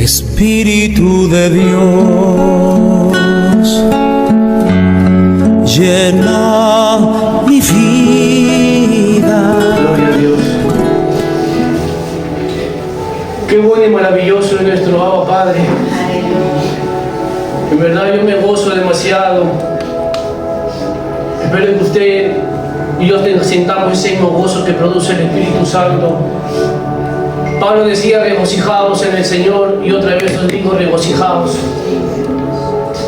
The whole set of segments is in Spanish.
Espíritu de Dios, llena mi vida. Gloria a Dios. Qué bueno y maravilloso es nuestro Abba Padre. En verdad yo me gozo demasiado. Espero que usted y yo sintamos ese mismo gozo que produce el Espíritu Santo. Pablo decía regocijaos en el Señor, y otra vez os digo regocijaos.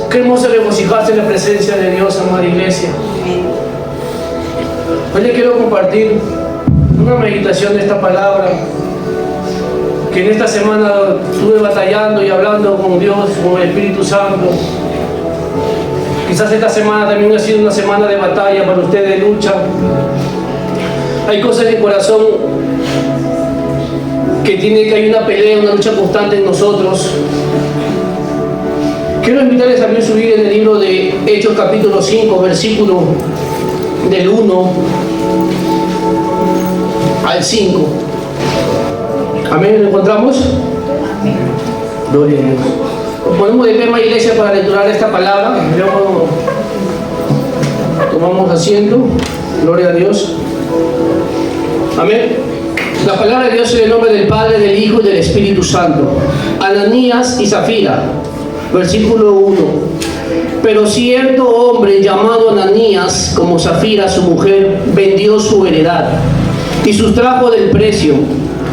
Qué hermoso regocijarse en la presencia de Dios, amada iglesia. Hoy le quiero compartir una meditación de esta palabra que en esta semana estuve batallando y hablando con Dios, con el Espíritu Santo. Quizás esta semana también ha sido una semana de batalla para usted, de lucha. Hay cosas en el corazón que hay una pelea, una lucha constante en nosotros. Quiero invitarles a abrir su Biblia en el libro de Hechos capítulo 5, versículo del 1 al 5. Amén, ¿lo encontramos? Amén. Gloria a Dios. Nos ponemos de pie, hermana iglesia, para lecturar esta palabra. Tomamos asiento. Gloria a Dios. Amén. La palabra de Dios en el nombre del Padre, del Hijo y del Espíritu Santo. Ananías y Zafira, versículo 1. Pero cierto hombre llamado Ananías, como Zafira su mujer, vendió su heredad y sustrajo del precio,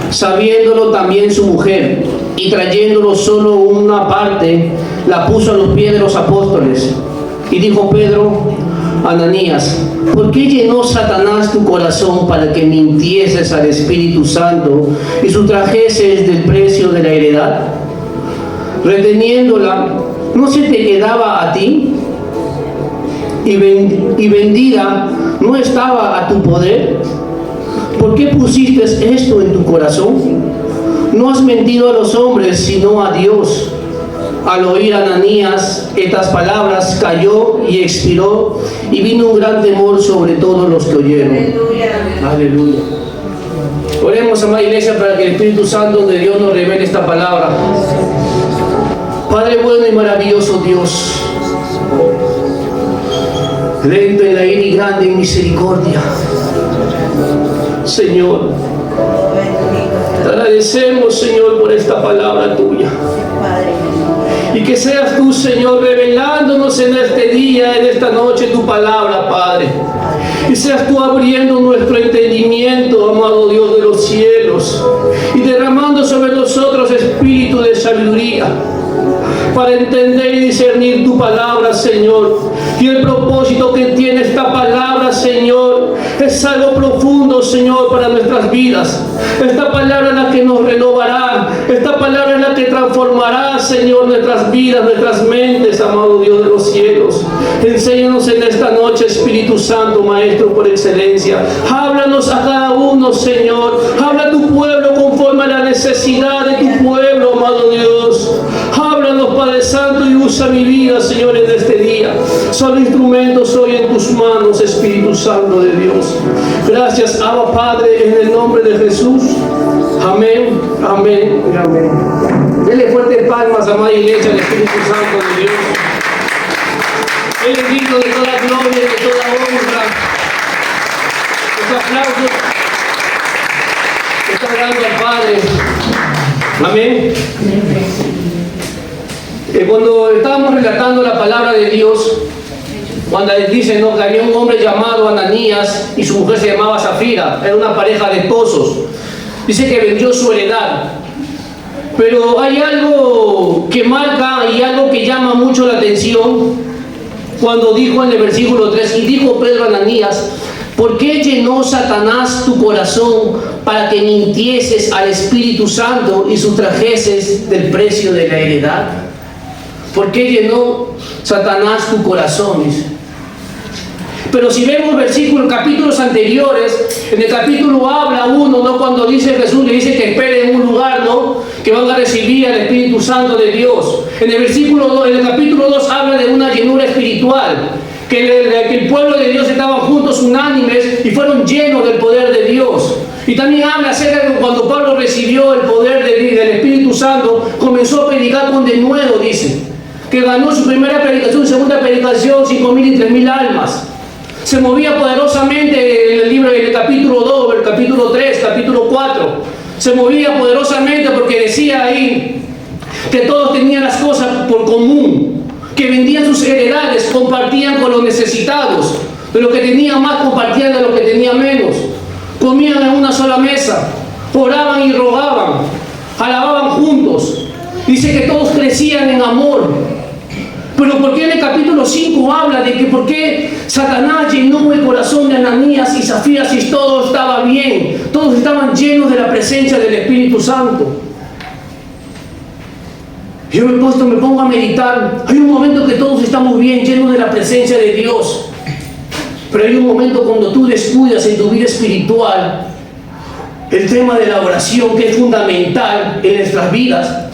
sabiéndolo también su mujer, y trayéndolo solo una parte, la puso a los pies de los apóstoles. Y dijo Pedro: Ananías, ¿por qué llenó Satanás tu corazón para que mintieses al Espíritu Santo y sustrajeses del precio de la heredad? Reteniéndola, ¿no se te quedaba a ti? Y vendida, ¿no estaba a tu poder? ¿Por qué pusiste esto en tu corazón? No has mentido a los hombres, sino a Dios. Al oír Ananías estas palabras, cayó y expiró, y vino un gran temor sobre todos los que oyeron. Aleluya. Aleluya. Oremos, amada iglesia, para que el Espíritu Santo de Dios nos revele esta palabra. Padre bueno y maravilloso Dios, lento en la ira y grande en misericordia, Señor, te agradecemos, Señor, por esta palabra tuya. Y que seas tú, Señor, revelándonos en este día, en esta noche, tu palabra, Padre. Y seas tú abriendo nuestro entendimiento, amado Dios de los cielos, y derramando sobre nosotros espíritu de sabiduría, para entender y discernir tu palabra, Señor. Y el propósito que tiene esta palabra, Señor, es algo profundo, Señor, para nuestras vidas. Esta palabra es la que nos renovará. Esta palabra es la que transformará, Señor, nuestras vidas, nuestras mentes, amado Dios de los cielos. Enséñanos en esta noche, Espíritu Santo, Maestro por excelencia. Háblanos a cada uno, Señor. Habla a tu pueblo conforme a la necesidad de tu pueblo, amado Dios. Háblanos, Padre Santo, y usa mi vida, Señor, en este día. Solo instrumentos soy en tus manos, Espíritu Santo de Dios. Gracias, Abba Padre, en el nombre de Jesús. Amén, amén y amén. Denle fuertes palmas, amada iglesia, al Espíritu Santo de Dios. Él es digno de toda gloria y de toda honra. Los aplausos que está dando al Padre. Amén. Cuando estábamos relatando la palabra de Dios, cuando dice, ¿no?, que había un hombre llamado Ananías y su mujer se llamaba Zafira, era una pareja de esposos. Dice que vendió su heredad. Pero hay algo que marca y algo que llama mucho la atención cuando dijo en el versículo 3, y dijo Pedro a Ananías: ¿por qué llenó Satanás tu corazón para que mintieses al Espíritu Santo y sustrajeses del precio de la heredad? ¿Por qué llenó Satanás tu corazón? Dice. Pero si vemos versículos, capítulos anteriores, en el capítulo habla uno, ¿no?, cuando dice Jesús, le dice que espere en un lugar, ¿no?, que van a recibir al Espíritu Santo de Dios. En el versículo 2, en el capítulo 2 habla de una llenura espiritual, que el pueblo de Dios estaban juntos unánimes y fueron llenos del poder de Dios. Y también habla acerca de cuando Pablo recibió el poder del Espíritu Santo, comenzó a predicar con denuedo, dice. Que ganó su primera predicación, segunda predicación, 5.000 y 3.000 almas. Se movía poderosamente en el libro del capítulo 2, el capítulo 3, capítulo 4. Se movía poderosamente porque decía ahí que todos tenían las cosas por común, que vendían sus heredades, compartían con los necesitados. De los que tenían más compartían de los que tenían menos. Comían en una sola mesa, oraban y rogaban, alababan juntos. Dice que todos crecían en amor. Pero ¿por qué en el capítulo 5 habla de que por qué Satanás llenó el corazón de Ananías y Zafira si todo estaba bien? Todos estaban llenos de la presencia del Espíritu Santo. Yo me pongo a meditar. Hay un momento que todos estamos bien, llenos de la presencia de Dios. Pero hay un momento cuando tú descuidas en tu vida espiritual el tema de la oración, que es fundamental en nuestras vidas.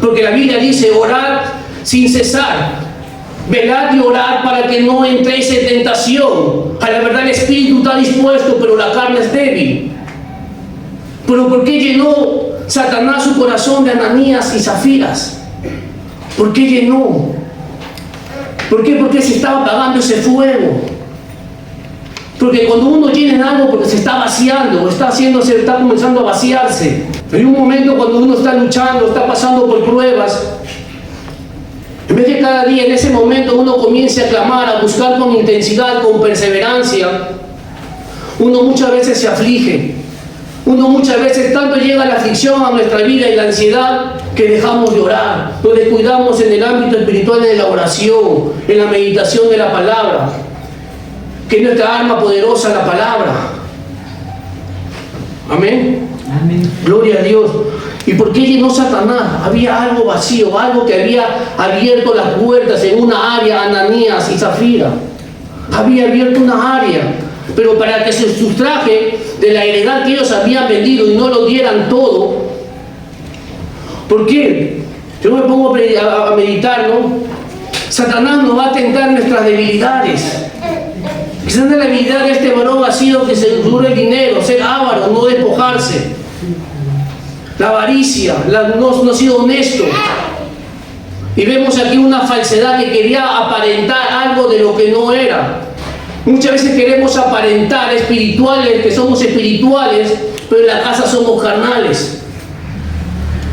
Porque la Biblia dice orar sin cesar, velad y orar para que no entréis en tentación. A la verdad el espíritu está dispuesto, pero la carne es débil. Pero ¿por qué llenó Satanás su corazón de Ananías y Zafiras? ¿Por qué llenó? ¿Por qué? Porque se estaba apagando ese fuego. Porque cuando uno llena algo porque se está vaciando, está comenzando a vaciarse. Hay un momento cuando uno está luchando, está pasando por pruebas. En vez de cada día, en ese momento, uno comience a clamar, a buscar con intensidad, con perseverancia. Uno muchas veces se aflige. Uno muchas veces tanto llega la aflicción a nuestra vida y la ansiedad que dejamos de orar. Nos descuidamos en el ámbito espiritual de la oración, en la meditación de la palabra. Que es nuestra arma poderosa, la palabra. Amén. Amén. Gloria a Dios. ¿Y por qué llenó Satanás? Había algo vacío, algo que había abierto las puertas en una área, Ananías y Zafira. Había abierto una área, pero para que se sustraje de la heredad que ellos habían vendido y no lo dieran todo. ¿Por qué? Yo me pongo a meditar, ¿no? Satanás nos va a tentar nuestras debilidades. Quizás la debilidad de este varón ha sido que se dure el dinero, ser avaro, no despojarse. La avaricia, no ha sido honesto. Y vemos aquí una falsedad que quería aparentar algo de lo que no era. Muchas veces queremos aparentar espirituales, que somos espirituales, pero en la casa somos carnales.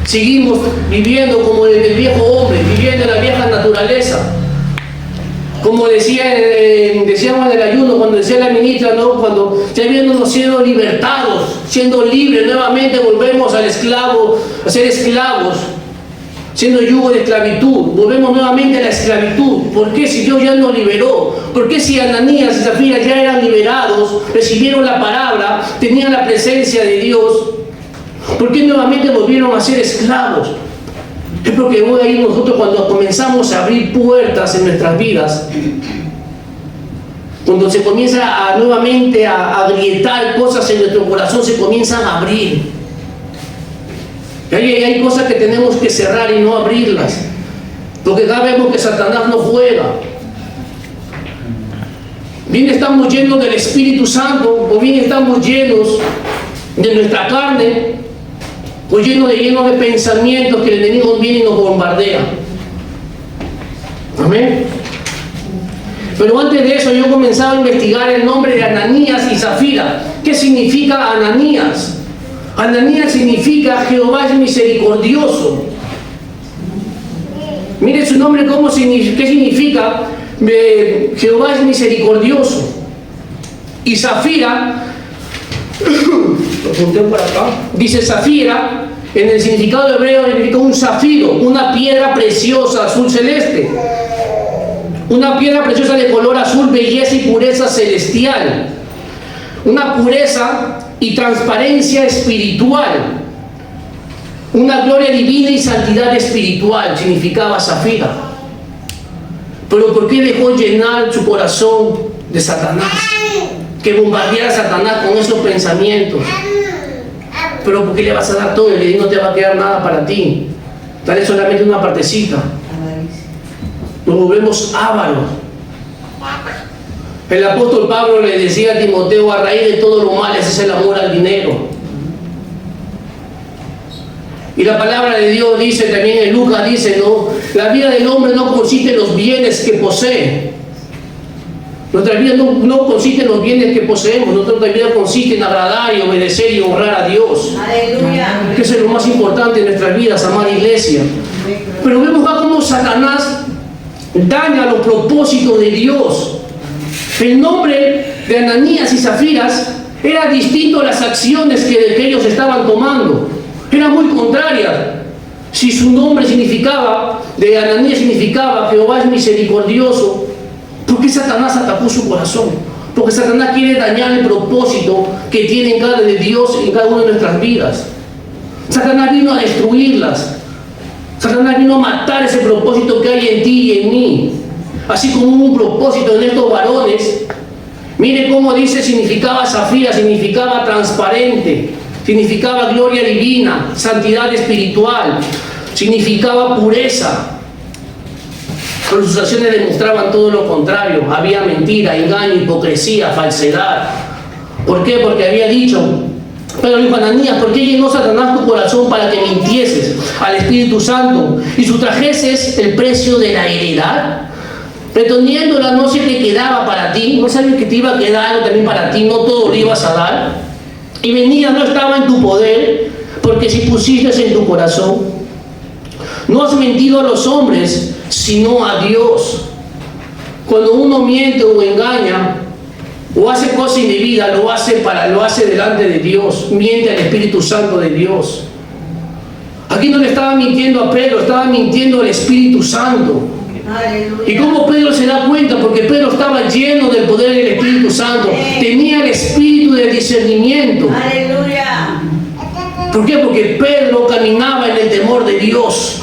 Seguimos viviendo como el viejo hombre, viviendo en la vieja naturaleza. Como decíamos en el ayuno, cuando decía la ministra, ¿no? Cuando ya viéndonos siendo libertados, siendo libres, nuevamente volvemos al esclavo, a ser esclavos, siendo yugo de esclavitud, volvemos nuevamente a la esclavitud. ¿Por qué si Dios ya nos liberó? ¿Por qué si Ananías y Zafira ya eran liberados, recibieron la palabra, tenían la presencia de Dios? ¿Por qué nuevamente volvieron a ser esclavos? Es porque hoy ahí nosotros cuando comenzamos a abrir puertas en nuestras vidas, cuando se comienza nuevamente a agrietar cosas en nuestro corazón, se comienzan a abrir. Hay cosas que tenemos que cerrar y no abrirlas, porque acá vemos que Satanás no juega. Bien estamos llenos del Espíritu Santo, o bien estamos llenos de nuestra carne, o llenos de pensamientos que el enemigo viene y nos bombardea. Amén. Pero antes de eso yo comenzaba a investigar el nombre de Ananías y Zafira. ¿Qué significa Ananías? Ananías significa Jehová es misericordioso. Mire su nombre, ¿qué significa? Jehová es misericordioso. Y Zafira, lo apunté por acá, dice Zafira, en el significado hebreo significa un zafiro, una piedra preciosa azul celeste. Una piedra preciosa de color azul, belleza y pureza celestial. Una pureza y transparencia espiritual. Una gloria divina y santidad espiritual significaba Zafira. Pero ¿por qué dejó llenar su corazón de Satanás? Que bombardeara a Satanás con esos pensamientos. Pero ¿por qué le vas a dar todo? Y no te va a quedar nada para ti. Dale solamente una partecita. Nos volvemos ávaros. El apóstol Pablo le decía a Timoteo, a raíz de todo lo malo es el amor al dinero. Y la palabra de Dios dice también en Lucas, dice, ¿no? La vida del hombre no consiste en los bienes que posee. Nuestra vida no consiste en los bienes que poseemos. Nuestra vida consiste en agradar y obedecer y honrar a Dios. Aleluya. Que eso es lo más importante en nuestras vidas, amada iglesia. Pero vemos acá cómo Satanás daña los propósitos de Dios. El nombre de Ananías y Zafiras era distinto a las acciones que ellos estaban tomando. Era muy contraria. Si su nombre significaba, de Ananías significaba Jehová es misericordioso, ¿por qué Satanás atacó su corazón? Porque Satanás quiere dañar el propósito que tiene en cada de Dios en cada una de nuestras vidas. Satanás vino a destruirlas. Satanás vino a matar ese propósito que hay en ti y en mí. Así como hubo un propósito en estos varones. Mire cómo dice, significaba zafira, significaba transparente, significaba gloria divina, santidad espiritual, significaba pureza. Pero sus acciones demostraban todo lo contrario. Había mentira, engaño, hipocresía, falsedad. ¿Por qué? Porque había dicho, pero dijo Ananías, ¿por qué llenó Satanás tu corazón para que mintieses al Espíritu Santo y sustrajeses el precio de la heredad? Pretendiéndola no se te quedaba para ti, no sabes que te iba a quedar algo también para ti, no todo lo ibas a dar. Y venía, no estaba en tu poder, porque si pusiste en tu corazón, no has mentido a los hombres, sino a Dios. Cuando uno miente o engaña o hace cosas indebidas, lo hace delante de Dios, miente al Espíritu Santo de Dios. Aquí no le estaba mintiendo a Pedro, estaba mintiendo al Espíritu Santo. Aleluya. ¿Y cómo Pedro se da cuenta? Porque Pedro estaba lleno del poder del Espíritu Santo, tenía el espíritu del discernimiento. Aleluya. ¿Por qué? Porque Pedro caminaba en el temor de Dios.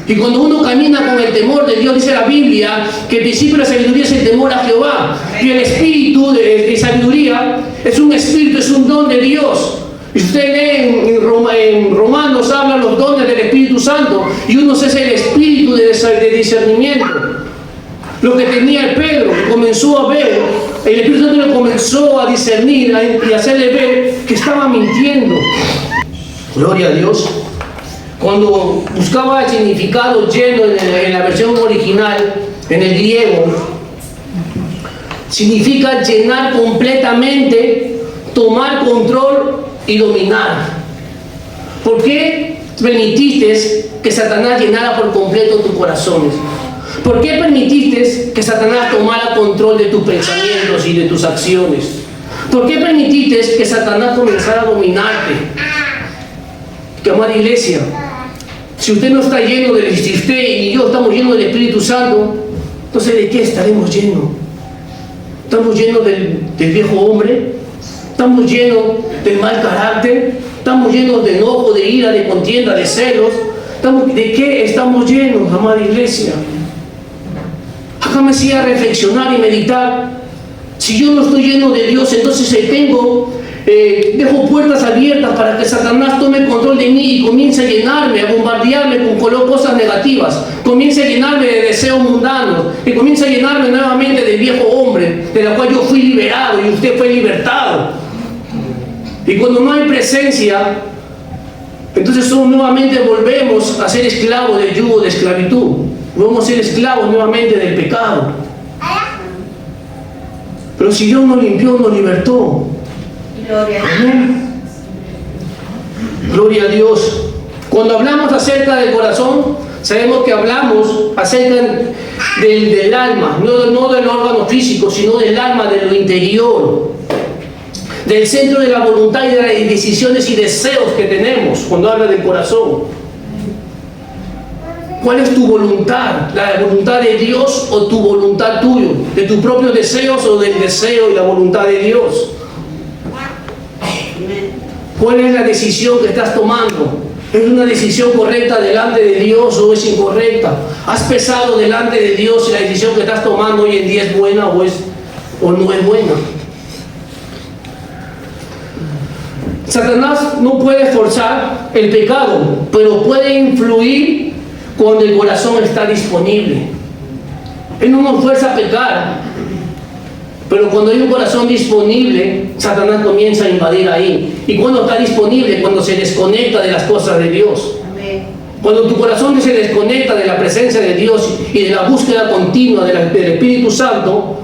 Y cuando uno camina con el temor de Dios, dice la Biblia que el principio de la sabiduría es el temor a Jehová. Y el espíritu de sabiduría es un espíritu, es un don de Dios. Y usted lee en Romanos, habla los dones del Espíritu Santo. Y uno es el espíritu de discernimiento. Lo que tenía el Pedro, comenzó a ver, el Espíritu Santo le comenzó a discernir y a hacerle ver que estaba mintiendo. Gloria a Dios. Cuando buscaba el significado lleno en la versión original, en el griego, significa llenar completamente, tomar control y dominar. ¿Por qué permitiste que Satanás llenara por completo tus corazones? ¿Por qué permitiste que Satanás tomara control de tus pensamientos y de tus acciones? ¿Por qué permitiste que Satanás comenzara a dominarte? Que amada iglesia, si usted no está lleno si usted y yo estamos llenos del Espíritu Santo, entonces ¿de qué estaremos llenos? ¿Estamos llenos del viejo hombre? ¿Estamos llenos del mal carácter? ¿Estamos llenos de enojo, de ira, de contienda, de celos? ¿De qué estamos llenos, amada iglesia? Acá me hacía reflexionar y meditar. Si yo no estoy lleno de Dios, entonces dejo puertas abiertas para que Satanás tome control de mí y comience a llenarme, a bombardearme con cosas negativas, comience a llenarme de deseos mundanos, y comience a llenarme nuevamente del viejo hombre, de la cual yo fui liberado y usted fue libertado. Y cuando no hay presencia, entonces nuevamente volvemos a ser esclavos del yugo de esclavitud, volvemos a ser esclavos nuevamente del pecado. Pero si Dios nos limpió, nos libertó. Amén. Gloria a Dios. Cuando hablamos acerca del corazón, sabemos que hablamos acerca del alma, no del órgano físico, sino del alma, de lo interior, del centro de la voluntad y de las decisiones y deseos que tenemos cuando habla del corazón. ¿Cuál es tu voluntad? ¿La voluntad de Dios o tu voluntad tuya? ¿De tus propios deseos o del deseo y la voluntad de Dios? ¿Cuál es la decisión que estás tomando? ¿Es una decisión correcta delante de Dios o es incorrecta? ¿Has pesado delante de Dios si la decisión que estás tomando hoy en día es buena o no es buena? Satanás no puede forzar el pecado, pero puede influir cuando el corazón está disponible. Él no nos fuerza a pecar, Pero cuando hay un corazón disponible, Satanás comienza a invadir ahí. ¿Y cuando está disponible? Cuando se desconecta de las cosas de Dios. Cuando tu corazón se desconecta de la presencia de Dios y de la búsqueda continua del Espíritu Santo,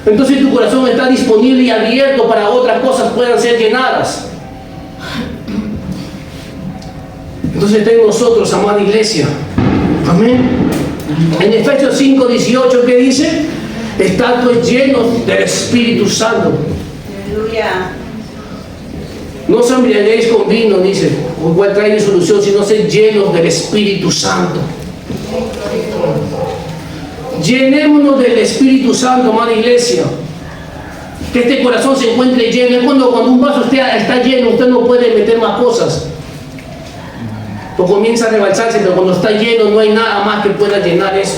entonces tu corazón está disponible y abierto para otras cosas puedan ser llenadas. Entonces está en nosotros, amada iglesia. Amén. En Efesios 5:18, ¿qué dice? Estad pues llenos del Espíritu Santo. Aleluya. No os embriaguéis con vino, dice, o cual trae solución, sino sed llenos del Espíritu Santo. Llenémonos del Espíritu Santo, amada iglesia. Que este corazón se encuentre lleno. Es cuando un vaso está lleno, usted no puede meter más cosas. O comienza a rebalsarse, pero cuando está lleno no hay nada más que pueda llenar eso.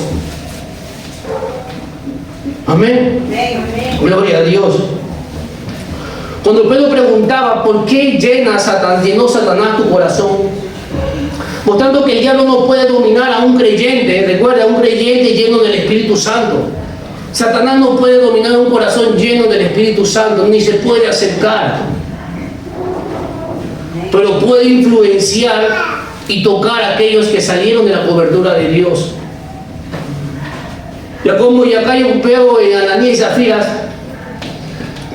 Amén. Gloria a Dios. Cuando Pedro preguntaba por qué llenó Satanás tu corazón, mostrando que el diablo no puede dominar a un creyente. Recuerda, a un creyente lleno del Espíritu Santo. Satanás no puede dominar un corazón lleno del Espíritu Santo, ni se puede acercar, pero puede influenciar y tocar a aquellos que salieron de la cobertura de Dios. Ya como y acá yo veo en Ananías y Zafira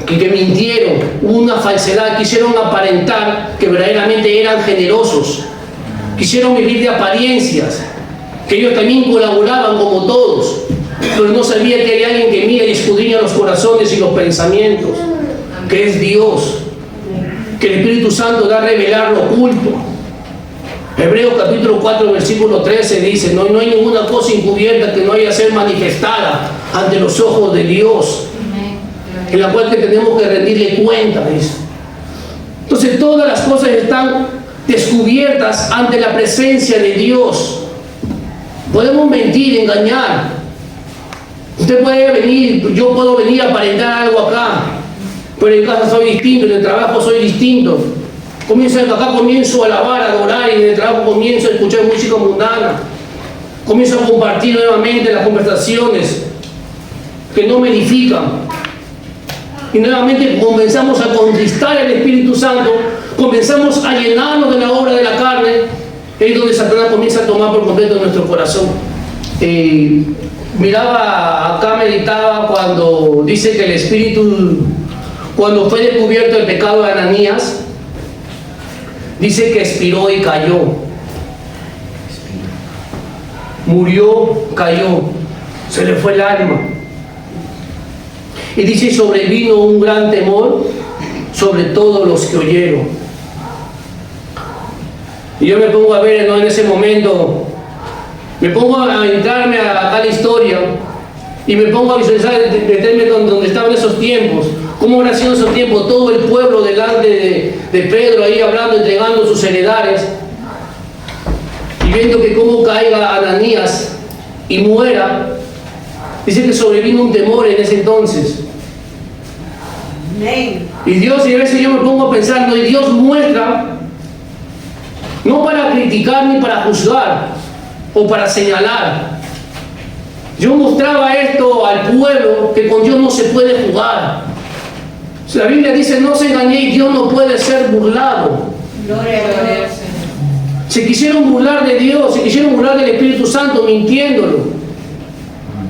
que mintieron, hubo una falsedad, quisieron aparentar que verdaderamente eran generosos, quisieron vivir de apariencias, que ellos también colaboraban como todos, pero no sabía que hay alguien que mira y escudriña los corazones y los pensamientos, que es Dios, que el Espíritu Santo da a revelar lo oculto. Hebreos capítulo 4 versículo 13 dice, no hay ninguna cosa encubierta que no haya de ser manifestada ante los ojos de Dios, en la cual que tenemos que rendirle cuenta, dice. Entonces todas las cosas están descubiertas ante la presencia de Dios. Podemos mentir, engañar. Usted puede venir, yo puedo venir a aparentar algo acá, pero en casa soy distinto, en el trabajo soy distinto. Acá comienzo a alabar, a adorar, y en el trabajo comienzo a escuchar música mundana. Comienzo a compartir nuevamente las conversaciones que no me edifican. Y nuevamente comenzamos a contristar el Espíritu Santo, comenzamos a llenarnos de la obra de la carne, es donde Satanás comienza a tomar por completo nuestro corazón. Miraba acá, meditaba cuando dice que el Espíritu, cuando fue descubierto el pecado de Ananías, dice que expiró y cayó. Murió, cayó, se le fue el alma. Y dice, sobrevino un gran temor sobre todos los que oyeron. Y yo me pongo a ver, ¿no? En ese momento, me pongo a entrarme a la historia y me pongo a visualizar, meterme donde estaban esos tiempos. ¿Cómo habrá sido esos tiempos? Todo el pueblo delante de Pedro ahí hablando, entregando sus heredades. Y viendo que cómo caiga Ananías y muera, dice que sobrevino un temor en ese entonces. Amén. Y Dios, y a veces yo me pongo a pensar, ¿no? Y Dios muestra, no para criticar ni para juzgar o para señalar. Yo mostraba esto al pueblo, que con Dios no se puede jugar. La Biblia dice, no se engañéis, Dios no puede ser burlado. Gloria a Dios. Se quisieron burlar de Dios, se quisieron burlar del Espíritu Santo mintiéndolo.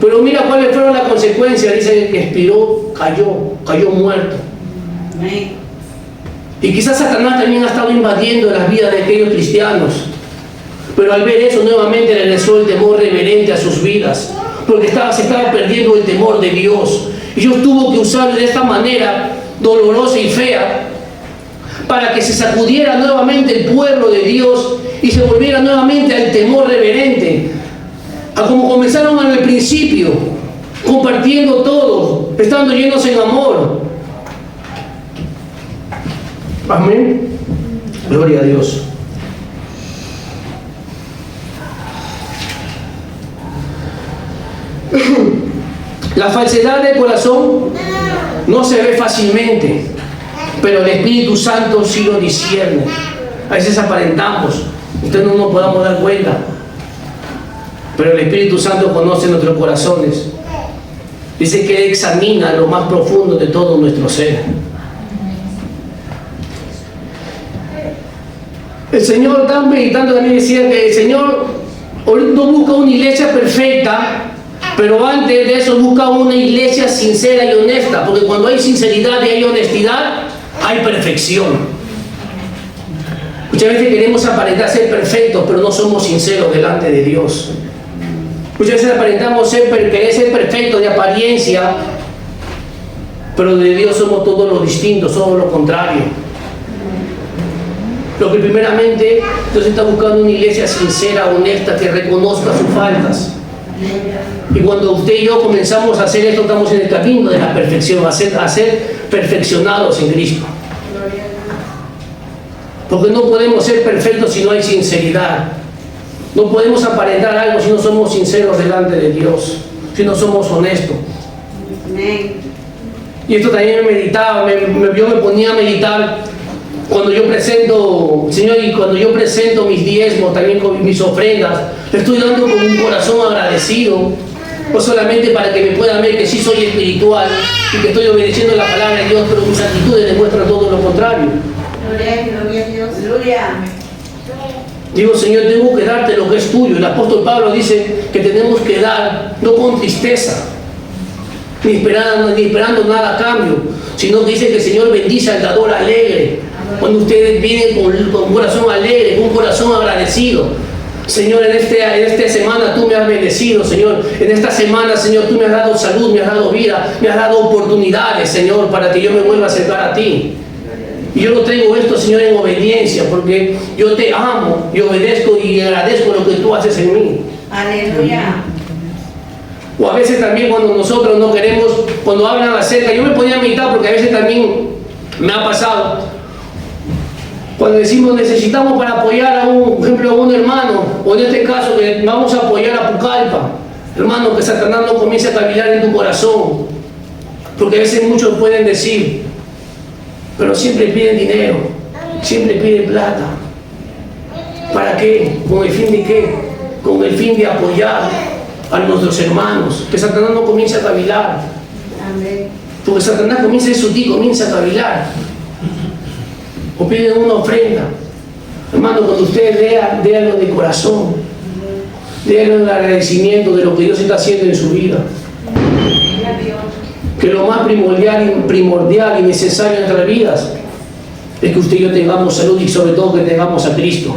Pero mira cuáles fueron las consecuencias. Dice que expiró, cayó muerto. Amén. Y quizás Satanás también ha estado invadiendo las vidas de aquellos cristianos. Pero al ver eso nuevamente regresó el temor reverente a sus vidas. Porque se estaba perdiendo el temor de Dios. Y Dios tuvo que usar de esta manera dolorosa y fea para que se sacudiera nuevamente el pueblo de Dios y se volviera nuevamente al temor reverente, a como comenzaron al principio, compartiendo todo, estando llenos en amor. Amén. Gloria a Dios. La falsedad del corazón no se ve fácilmente, pero el Espíritu Santo sí lo discierne. A veces aparentamos, ustedes no nos podamos dar cuenta, pero el Espíritu Santo conoce nuestros corazones. Dice que Él examina lo más profundo de todo nuestro ser. El Señor, estaba meditando también, decía que el Señor no busca una iglesia perfecta, pero antes de eso busca una iglesia sincera y honesta, porque cuando hay sinceridad y hay honestidad, hay perfección. Muchas veces queremos aparentar ser perfectos, pero no somos sinceros delante de Dios. Muchas veces aparentamos querer ser perfectos de apariencia, pero de Dios somos todos los distintos, somos lo contrario. Lo que primeramente Dios está buscando una iglesia sincera, honesta, que reconozca sus faltas. Y cuando usted y yo comenzamos a hacer esto, estamos en el camino de la perfección, a ser perfeccionados en Cristo. Porque no podemos ser perfectos si no hay sinceridad. No podemos aparentar algo si no somos sinceros delante de Dios, si no somos honestos. Y esto también me meditaba, yo me ponía a meditar cuando yo presento, Señor, y cuando yo presento mis diezmos, también con mis ofrendas, le estoy dando con un corazón agradecido, no solamente para que me puedan ver que sí soy espiritual y que estoy obedeciendo la palabra de Dios, pero mis actitudes demuestran todo lo contrario. Gloria a Dios. Gloria. Digo, Señor, tengo que darte lo que es tuyo. El apóstol Pablo dice que tenemos que dar, no con tristeza, ni esperando nada a cambio, sino que dice que el Señor bendice al dador alegre. Cuando ustedes vienen con un corazón alegre, con un corazón agradecido. Señor, en esta semana tú me has bendecido, Señor. En esta semana, Señor, tú me has dado salud, me has dado vida, me has dado oportunidades, Señor, para que yo me vuelva a acercar a ti. Y yo lo traigo esto, Señor, en obediencia, porque yo te amo y obedezco y agradezco lo que tú haces en mí. Aleluya. O a veces también cuando nosotros no queremos, cuando hablan acerca, yo me ponía a meditar porque a veces también me ha pasado, cuando decimos necesitamos para apoyar a por ejemplo, a un hermano, o en este caso que vamos a apoyar a Pucallpa, hermano, que Satanás no comience a cavilar en tu corazón, porque a veces muchos pueden decir, pero siempre piden dinero, siempre piden plata. ¿Para qué? ¿Con el fin de qué? Con el fin de apoyar a nuestros hermanos, que Satanás no comience a cavilar. Amén. Porque Satanás comienza eso ti, comienza a cavilar. O piden una ofrenda. Hermano, cuando ustedes déanlo de corazón. Déanlo en agradecimiento de lo que Dios está haciendo en su vida. Que lo más primordial y necesario en nuestras vidas es que usted y yo tengamos salud y sobre todo que tengamos a Cristo.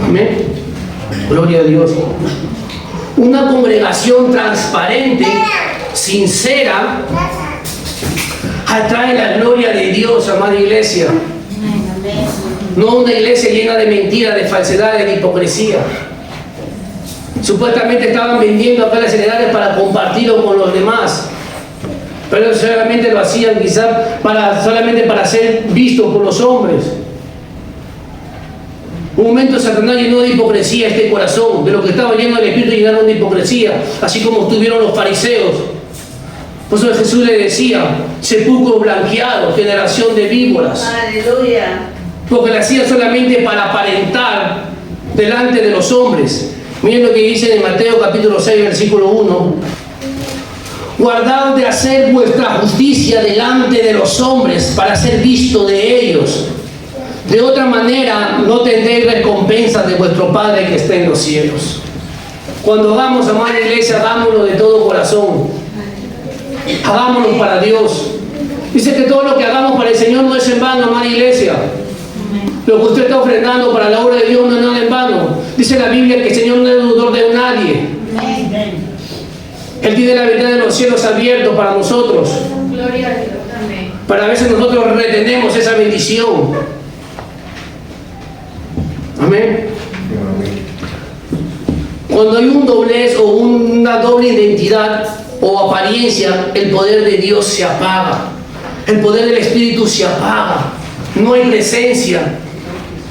Amén. Gloria a Dios. Una congregación transparente, sincera, atrae la gloria de Dios, amada iglesia. No una iglesia llena de mentiras, de falsedades, de hipocresía. Supuestamente estaban vendiendo acá las heredades para compartirlo con los demás, pero solamente lo hacían quizás solamente para ser vistos por los hombres. Un momento Satanás llenó de hipocresía este corazón, de lo que estaba lleno del Espíritu llenaron de hipocresía, así como estuvieron los fariseos. Por eso Jesús le decía, sepulcro blanqueado, generación de víboras. Aleluya. Porque lo hacía solamente para aparentar delante de los hombres. Miren lo que dice en Mateo capítulo 6, versículo 1. Guardaos de hacer vuestra justicia delante de los hombres para ser visto de ellos. De otra manera no tendréis recompensa de vuestro Padre que está en los cielos. Cuando vamos a amar iglesia, hagámoslo de todo corazón. Hagámoslo para Dios. Dice que todo lo que hagamos para el Señor no es en vano, amada iglesia. Lo que usted está ofrendando para la obra de Dios no es nada en vano. Dice la Biblia que el Señor no es deudor de nadie. Él tiene la verdad de los cielos abiertos para nosotros. Gloria a Dios. Amén. Pero a veces nosotros retenemos esa bendición. Amén. Cuando hay un doblez o una doble identidad o apariencia, el poder de Dios se apaga. El poder del Espíritu se apaga. No hay presencia.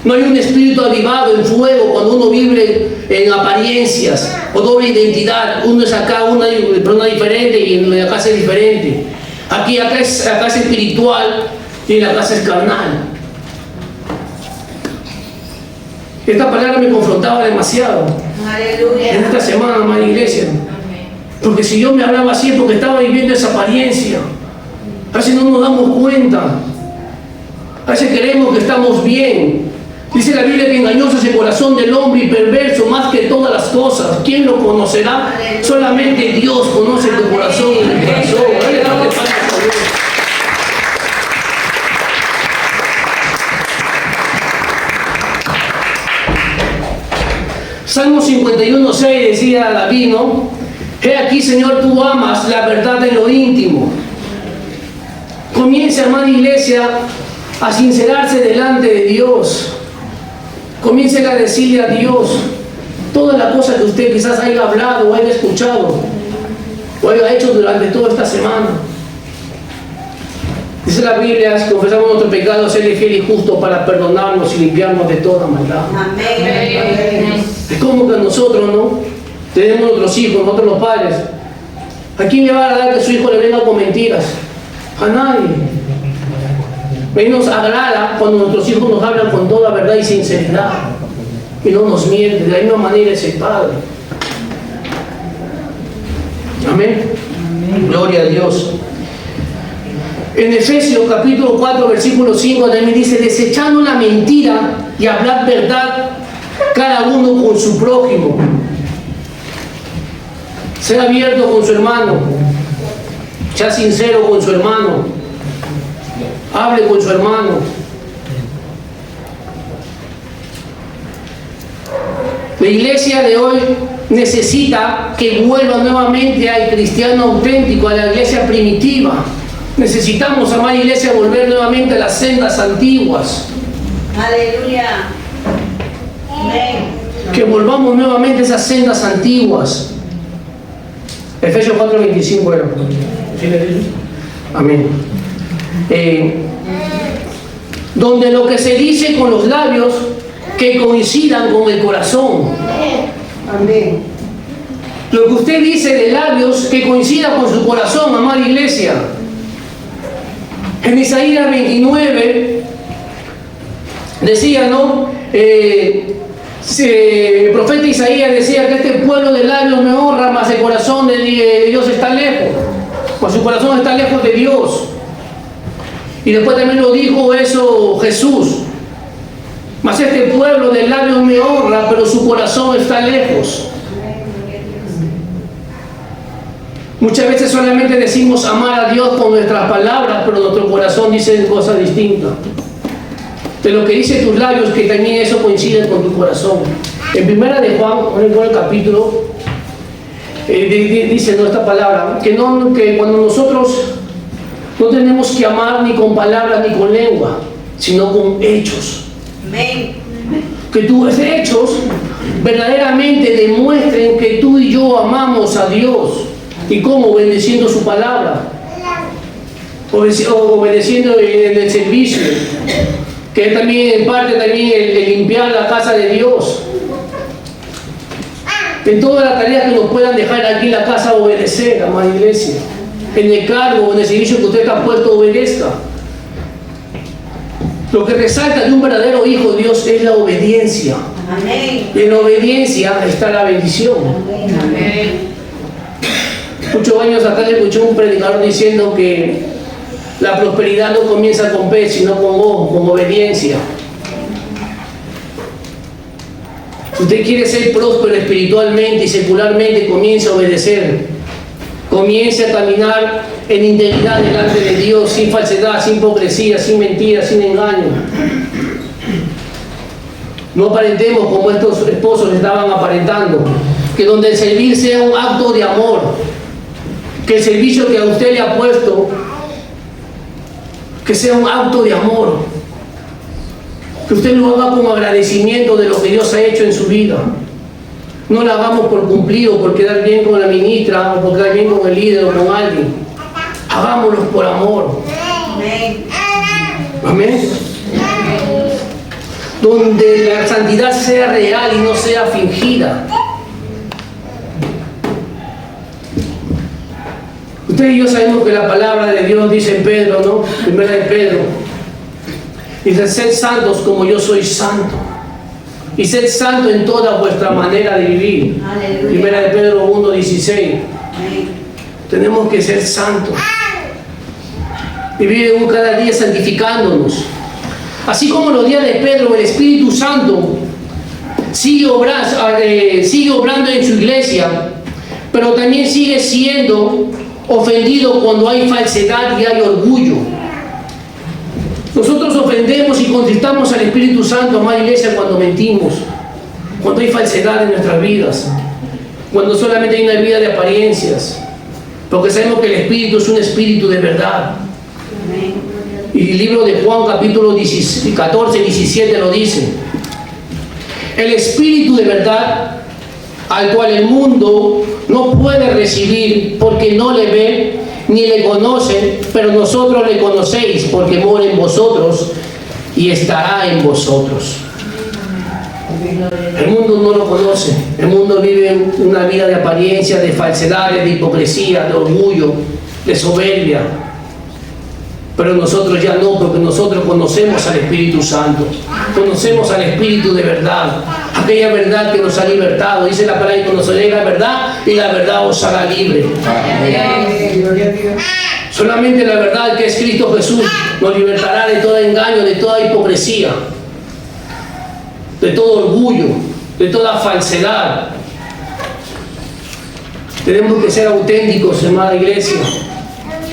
No hay un espíritu avivado en fuego cuando uno vive en apariencias o doble identidad. Uno es acá, una diferente y en la casa es diferente. Acá es espiritual y en la casa es carnal. Esta palabra me confrontaba demasiado. Aleluya. En esta semana, amada iglesia. Porque si Dios me hablaba así es porque estaba viviendo esa apariencia. A veces no nos damos cuenta. A veces creemos que estamos bien. Dice la Biblia que engañoso es el corazón del hombre y perverso más que todas las cosas. ¿Quién lo conocerá? Solamente Dios conoce tu corazón y mi corazón. Dale, dale palmas a Dios. Salmo 51:6 decía David, ¿no? He aquí, Señor, tú amas la verdad en lo íntimo. Comience, amada iglesia, a sincerarse delante de Dios. Comience a decirle a Dios todas las cosas que usted quizás haya hablado o haya escuchado o haya hecho durante toda esta semana. Dice la Biblia, si confesamos nuestros pecados, Él es fiel y justo para perdonarnos y limpiarnos de toda maldad. Amén. Es como que nosotros, ¿no? Tenemos nuestros hijos, nosotros los padres. ¿A quién le va a agradar que su hijo le venga con mentiras? A nadie. A mí nos agrada cuando nuestros hijos nos hablan con toda verdad y sinceridad y no nos mienten. De la misma manera es el Padre. Amén. Gloria a Dios. En Efesios capítulo 4 versículo 5 también dice: desechando la mentira y hablar verdad cada uno con su prójimo. Sea abierto con su hermano, sea sincero con su hermano, hable con su hermano. La iglesia de hoy necesita que vuelva nuevamente al cristiano auténtico, a la iglesia primitiva. Necesitamos, amada iglesia, volver nuevamente a las sendas antiguas. Aleluya. Amén. Que volvamos nuevamente a esas sendas antiguas. Efesios 4:25 era. ¿Sí le dice? Amén. Donde lo que se dice con los labios que coincidan con el corazón. Amén. Lo que usted dice de labios que coincida con su corazón, amada iglesia. En Isaías 29 decía, ¿no? El profeta Isaías decía que este pueblo de labios me honra, mas el corazón de Dios está lejos, pues su corazón está lejos de Dios. Y después también lo dijo eso Jesús: mas este pueblo de labios me honra, pero su corazón está lejos. Muchas veces solamente decimos amar a Dios con nuestras palabras, pero nuestro corazón dice cosas distintas. De lo que dice tus labios, que también eso coincide con tu corazón. En primera de Juan, en el capítulo, dice esta palabra, que cuando nosotros no tenemos que amar ni con palabras ni con lengua, sino con hechos. Amén. Que tus hechos verdaderamente demuestren que tú y yo amamos a Dios. ¿Y cómo? Obedeciendo su palabra, obedeciendo en el servicio, que también en parte también el limpiar la casa de Dios. En todas las tareas que nos puedan dejar aquí en la casa, obedecer, amada iglesia. En el cargo o en el servicio que usted está puesto, obedezca. Lo que resalta de un verdadero hijo de Dios es la obediencia. Amén. Y en la obediencia está la bendición. Amén. Muchos años atrás escuché un predicador diciendo que la prosperidad no comienza con fe, sino con ojo, con obediencia. Si usted quiere ser próspero espiritualmente y secularmente, comience a obedecer. Comience a caminar en integridad delante de Dios, sin falsedad, sin hipocresía, sin mentira, sin engaño. No aparentemos como estos esposos estaban aparentando, que donde el servir sea un acto de amor, que el servicio que a usted le ha puesto, que sea un acto de amor, que usted lo haga con agradecimiento de lo que Dios ha hecho en su vida. No lo hagamos por cumplir o por quedar bien con la ministra o por quedar bien con el líder o con alguien. Hagámoslo por amor. Amén. Amén. Donde la santidad sea real y no sea fingida. Usted y yo sabemos que la palabra de Dios dice en Pedro, ¿no? Primera de Pedro. Dice: sed santos como yo soy santo. Y sed santo en toda vuestra manera de vivir. Aleluya. Primera de Pedro 1:16. Amén. tenemos que ser santos. Vivir cada día santificándonos. Así como en los días de Pedro, el Espíritu Santo sigue obrando en su iglesia, pero también sigue siendo ofendido cuando hay falsedad y hay orgullo. Nosotros ofendemos y contristamos al Espíritu Santo, amada iglesia, cuando mentimos, cuando hay falsedad en nuestras vidas, cuando solamente hay una vida de apariencias, porque sabemos que el Espíritu es un Espíritu de verdad. Y el libro de Juan capítulo 14, 17 lo dice. El Espíritu de verdad, al cual el mundo no puede recibir porque no le ve ni le conoce, pero nosotros le conocéis porque mora en vosotros y estará en vosotros. El mundo no lo conoce. El mundo vive una vida de apariencia, de falsedades, de hipocresía, de orgullo, de soberbia. Pero nosotros ya no, porque nosotros conocemos al Espíritu Santo, conocemos al Espíritu de verdad, aquella verdad que nos ha libertado. Dice la palabra: y conoceréis la verdad y la verdad os hará libre. Solamente la verdad, que es Cristo Jesús, nos libertará de todo engaño, de toda hipocresía, de todo orgullo, de toda falsedad. Tenemos que ser auténticos, amada iglesia.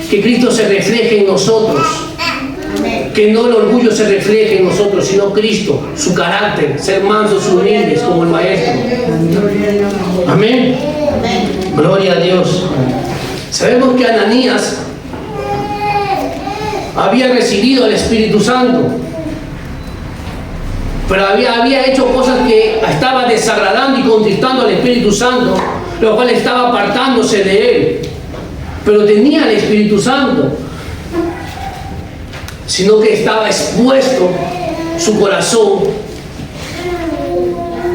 Que Cristo se refleje en nosotros. Que no el orgullo se refleje en nosotros, sino Cristo, su carácter, ser mansos, humildes como el Maestro. Amén. Gloria a Dios. Sabemos que Ananías había recibido al Espíritu Santo, pero había hecho cosas que estaba desagradando y contristando al Espíritu Santo, lo cual estaba apartándose de él. Pero tenía el Espíritu Santo, sino que estaba expuesto su corazón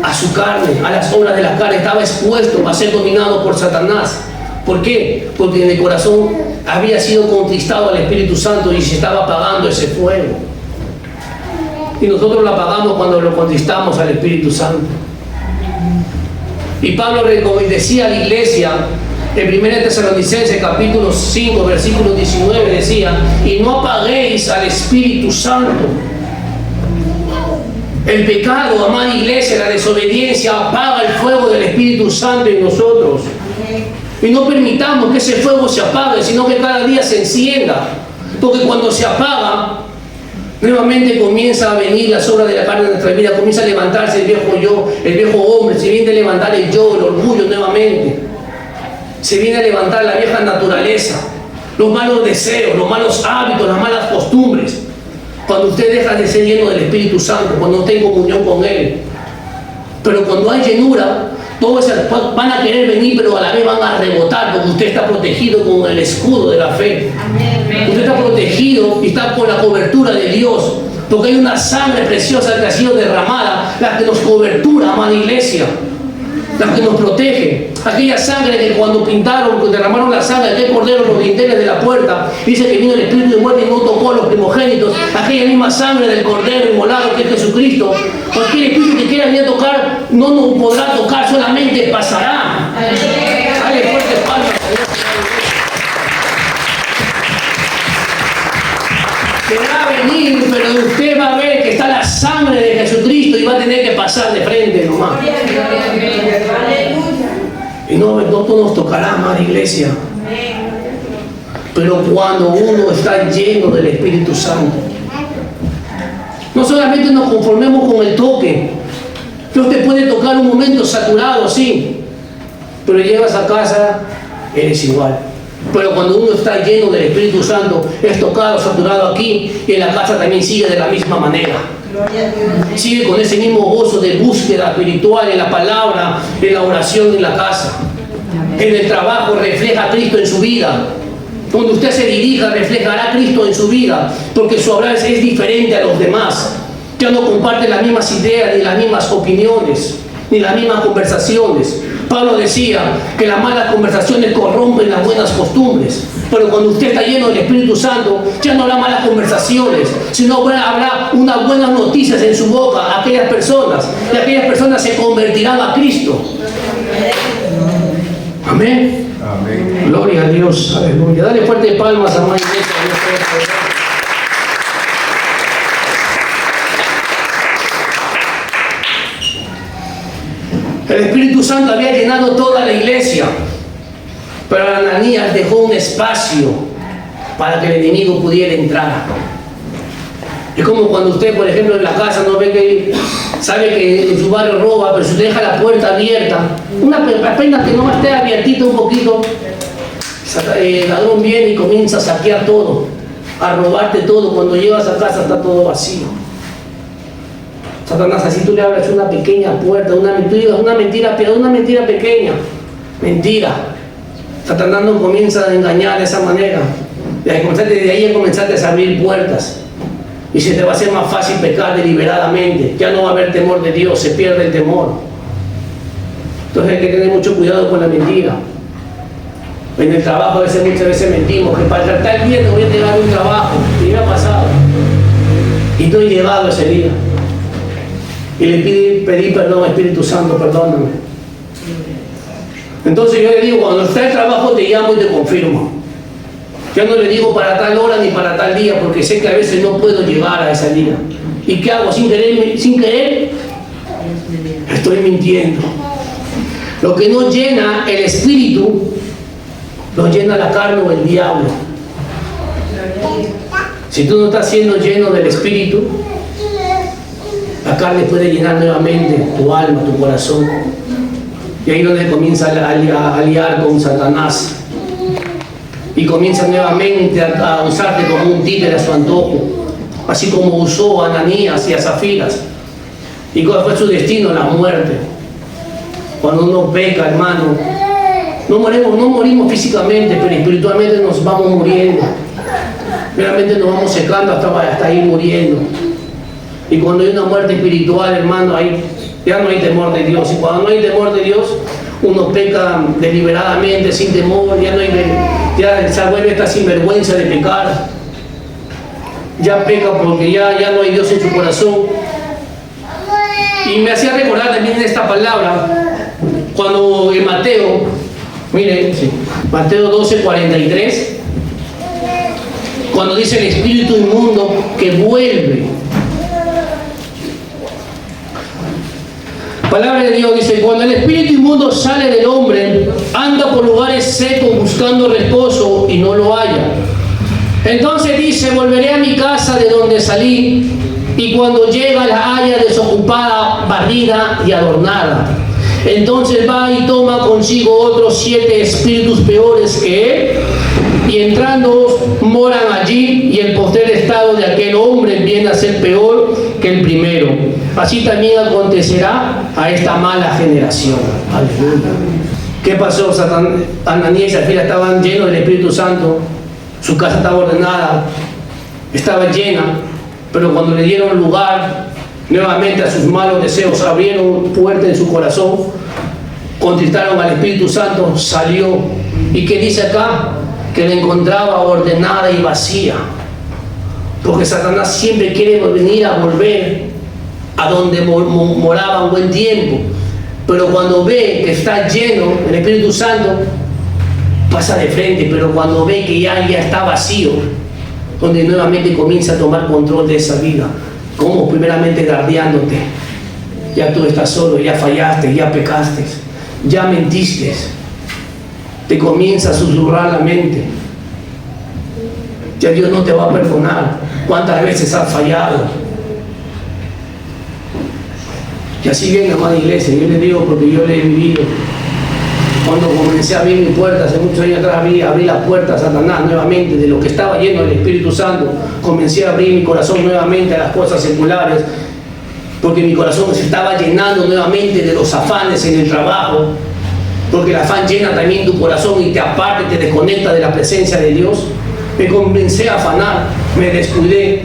a su carne, a las obras de la carne. Estaba expuesto a ser dominado por Satanás. ¿Por qué? Porque en el corazón había sido contristado al Espíritu Santo y se estaba apagando ese fuego. Y nosotros lo apagamos cuando lo contristamos al Espíritu Santo. Y Pablo decía a la iglesia en 1 Tesalonicenses capítulo 5 versículo 19, decía: y no apaguéis al Espíritu Santo. El pecado, amada iglesia, la desobediencia apaga el fuego del Espíritu Santo en nosotros. Y no permitamos que ese fuego se apague, sino que cada día se encienda. Porque cuando se apaga, nuevamente comienza a venir las obras de la carne de nuestra vida, comienza a levantarse el viejo yo, el viejo hombre, se viene a levantar el yo, el orgullo nuevamente. Se viene a levantar la vieja naturaleza, los malos deseos, los malos hábitos, las malas costumbres. Cuando usted deja de ser lleno del Espíritu Santo, cuando esté en comunión con Él. Pero cuando hay llenura, todos van a querer venir, pero a la vez van a rebotar, porque usted está protegido con el escudo de la fe. Usted está protegido y está con la cobertura de Dios, porque hay una sangre preciosa que ha sido derramada, la que nos cobertura, amada iglesia, la que nos protege. Aquella sangre que cuando derramaron la sangre de aquel cordero en los dinteles de la puerta, dice que vino el espíritu de muerte y no tocó a los primogénitos. Aquella misma sangre del cordero inmolado que es Jesucristo, cualquier espíritu que quiera venir a tocar no nos podrá tocar, solamente pasará. Dale fuerte palmas a Dios. Querrá venir, pero usted va a ver que está la sangre de Jesucristo y va a tener que pasar de frente nomás. Y no nos tocará, amada iglesia. Pero cuando uno está lleno del Espíritu Santo, no solamente nos conformemos con el toque. Dios te puede tocar un momento saturado, sí, pero llegas a casa, eres igual. Pero cuando uno está lleno del Espíritu Santo, es tocado, saturado aquí, y en la casa también sigue de la misma manera. Sigue con ese mismo gozo de búsqueda espiritual en la palabra, en la oración, en la casa. En el trabajo refleja a Cristo en su vida. Donde usted se dirija, reflejará a Cristo en su vida, porque su hablar es diferente a los demás. Ya no comparte las mismas ideas, ni las mismas opiniones, ni las mismas conversaciones. Pablo decía que las malas conversaciones corrompen las buenas costumbres. Pero cuando usted está lleno del Espíritu Santo, ya no habrá malas conversaciones, sino habrá unas buenas noticias en su boca a aquellas personas. Y aquellas personas se convertirán a Cristo. Amén. Amén. Gloria a Dios, aleluya. Dale fuerte palmas a más iglesia. El Espíritu Santo había llenado toda la iglesia, pero Ananías dejó un espacio para que el enemigo pudiera entrar. Es como cuando usted, por ejemplo, en la casa no ve que sabe que en su barrio roba, pero si usted deja la puerta abierta, apenas que no esté abiertita un poquito, el ladrón viene y comienza a saquear todo, a robarte todo. Cuando llegas a casa está todo vacío. Satanás, así tú le abres una pequeña puerta, una mentira pequeña, mentira. Satanás no comienza a engañar de esa manera. Desde ahí comenzaste a abrir puertas. Y se te va a hacer más fácil pecar deliberadamente. Ya no va a haber temor de Dios, se pierde el temor. Entonces hay que tener mucho cuidado con la mentira. En el trabajo muchas veces mentimos, que para tratar bien te voy a llegar un trabajo. Y me ha pasado. Y no he llegado ese día. Y le pedí perdón, Espíritu Santo, perdóname. Entonces yo le digo, cuando está el trabajo te llamo y te confirmo. Yo no le digo para tal hora ni para tal día, porque sé que a veces no puedo llegar a ese día. ¿Y qué hago? Sin querer, estoy mintiendo. Lo que no llena el espíritu, lo llena la carne o el diablo. Si tú no estás siendo lleno del espíritu, la carne puede llenar nuevamente tu alma, tu corazón. Y ahí es donde comienza a aliar con Satanás. Y comienza nuevamente a usarte como un títere a su antojo, así como usó a Ananías y a Zafiras. ¿Y cuál fue su destino? La muerte. Cuando uno peca, hermano, no morimos físicamente, pero espiritualmente nos vamos muriendo. Realmente nos vamos secando hasta ir muriendo. Y cuando hay una muerte espiritual, hermano, ya no hay temor de Dios. Y cuando no hay temor de Dios, uno peca deliberadamente, sin temor, ya se vuelve esta sinvergüenza de pecar. Ya peca porque ya no hay Dios en su corazón. Y me hacía recordar también esta palabra, cuando en Mateo, miren, Mateo 12:43, cuando dice el espíritu inmundo que vuelve. Palabra de Dios dice, cuando el espíritu inmundo sale del hombre, anda por lugares secos buscando reposo y no lo halla. Entonces dice, volveré a mi casa de donde salí, y cuando llega la halla desocupada, barrida y adornada. Entonces va y toma consigo otros 7 espíritus peores que él, y entrando moran allí, y el postrer estado de aquel hombre viene a ser peor que el primero. Así también acontecerá a esta mala generación. Aleluya. ¿Qué pasó? Ananías y Zafira estaban llenos del Espíritu Santo, su casa estaba ordenada, estaba llena, pero cuando le dieron lugar nuevamente a sus malos deseos, abrieron puerta en su corazón, contristaron al Espíritu Santo, salió. ¿Y qué dice acá? Que la encontraba ordenada y vacía. Porque Satanás siempre quiere venir a volver a donde moraba un buen tiempo. Pero cuando ve que está lleno el Espíritu Santo, pasa de frente. Pero cuando ve que ya está vacío, donde nuevamente comienza a tomar control de esa vida. Como primeramente guardiándote. Ya tú estás solo, ya fallaste, ya pecaste, ya mentiste. Te comienza a susurrar la mente. Ya Dios no te va a perdonar. ¿Cuántas veces has fallado? Y así viene, amada iglesia. Yo les digo porque yo le he vivido. Cuando comencé a abrir mi puerta, hace muchos años atrás, abrí la puerta a Satanás nuevamente, de lo que estaba lleno del Espíritu Santo. Comencé a abrir mi corazón nuevamente a las cosas seculares, porque mi corazón se estaba llenando nuevamente de los afanes en el trabajo, porque el afán llena también tu corazón y te aparta y te desconecta de la presencia de Dios. Me comencé a afanar, me descuidé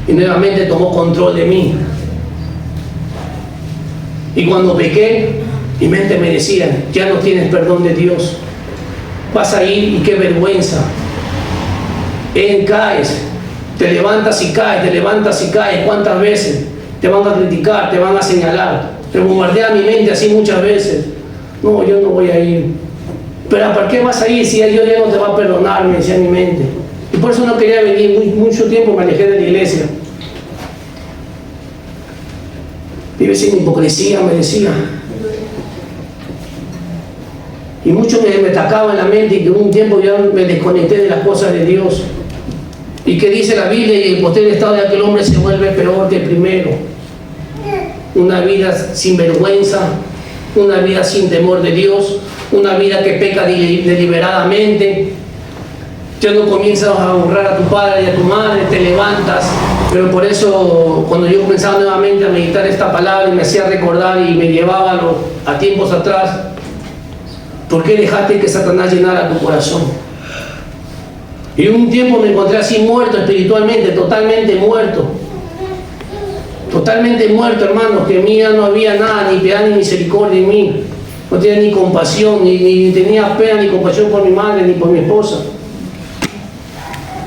y nuevamente tomó control de mí. Y cuando pequé, mi mente me decía, ya no tienes perdón de Dios, vas a ir y qué vergüenza. Caes, te levantas y caes, te levantas y caes. ¿Cuántas veces te van a criticar, te van a señalar? Me bombardea mi mente así muchas veces. No, yo no voy a ir. Pero ¿para qué vas a ir si Dios ya no te va a perdonar? Me decía en mi mente. Y por eso no quería venir. Mucho tiempo me alejé de la iglesia. Vives en hipocresía, me decía. Y mucho me atacaba en la mente y que un tiempo ya me desconecté de las cosas de Dios. Y que dice la Biblia, y el posterior estado de aquel hombre se vuelve peor que el primero. Una vida sin vergüenza, una vida sin temor de Dios, una vida que peca deliberadamente. Ya no comienzas a honrar a tu padre y a tu madre, te levantas. Pero por eso, cuando yo comenzaba nuevamente a meditar esta palabra y me hacía recordar y me llevaba a tiempos atrás, ¿por qué dejaste que Satanás llenara tu corazón? Y un tiempo me encontré así muerto espiritualmente, totalmente muerto. Totalmente muerto, hermanos, que en mí ya no había nada, ni piedad ni misericordia en mí. No tenía ni compasión, ni tenía pena ni compasión por mi madre, ni por mi esposa.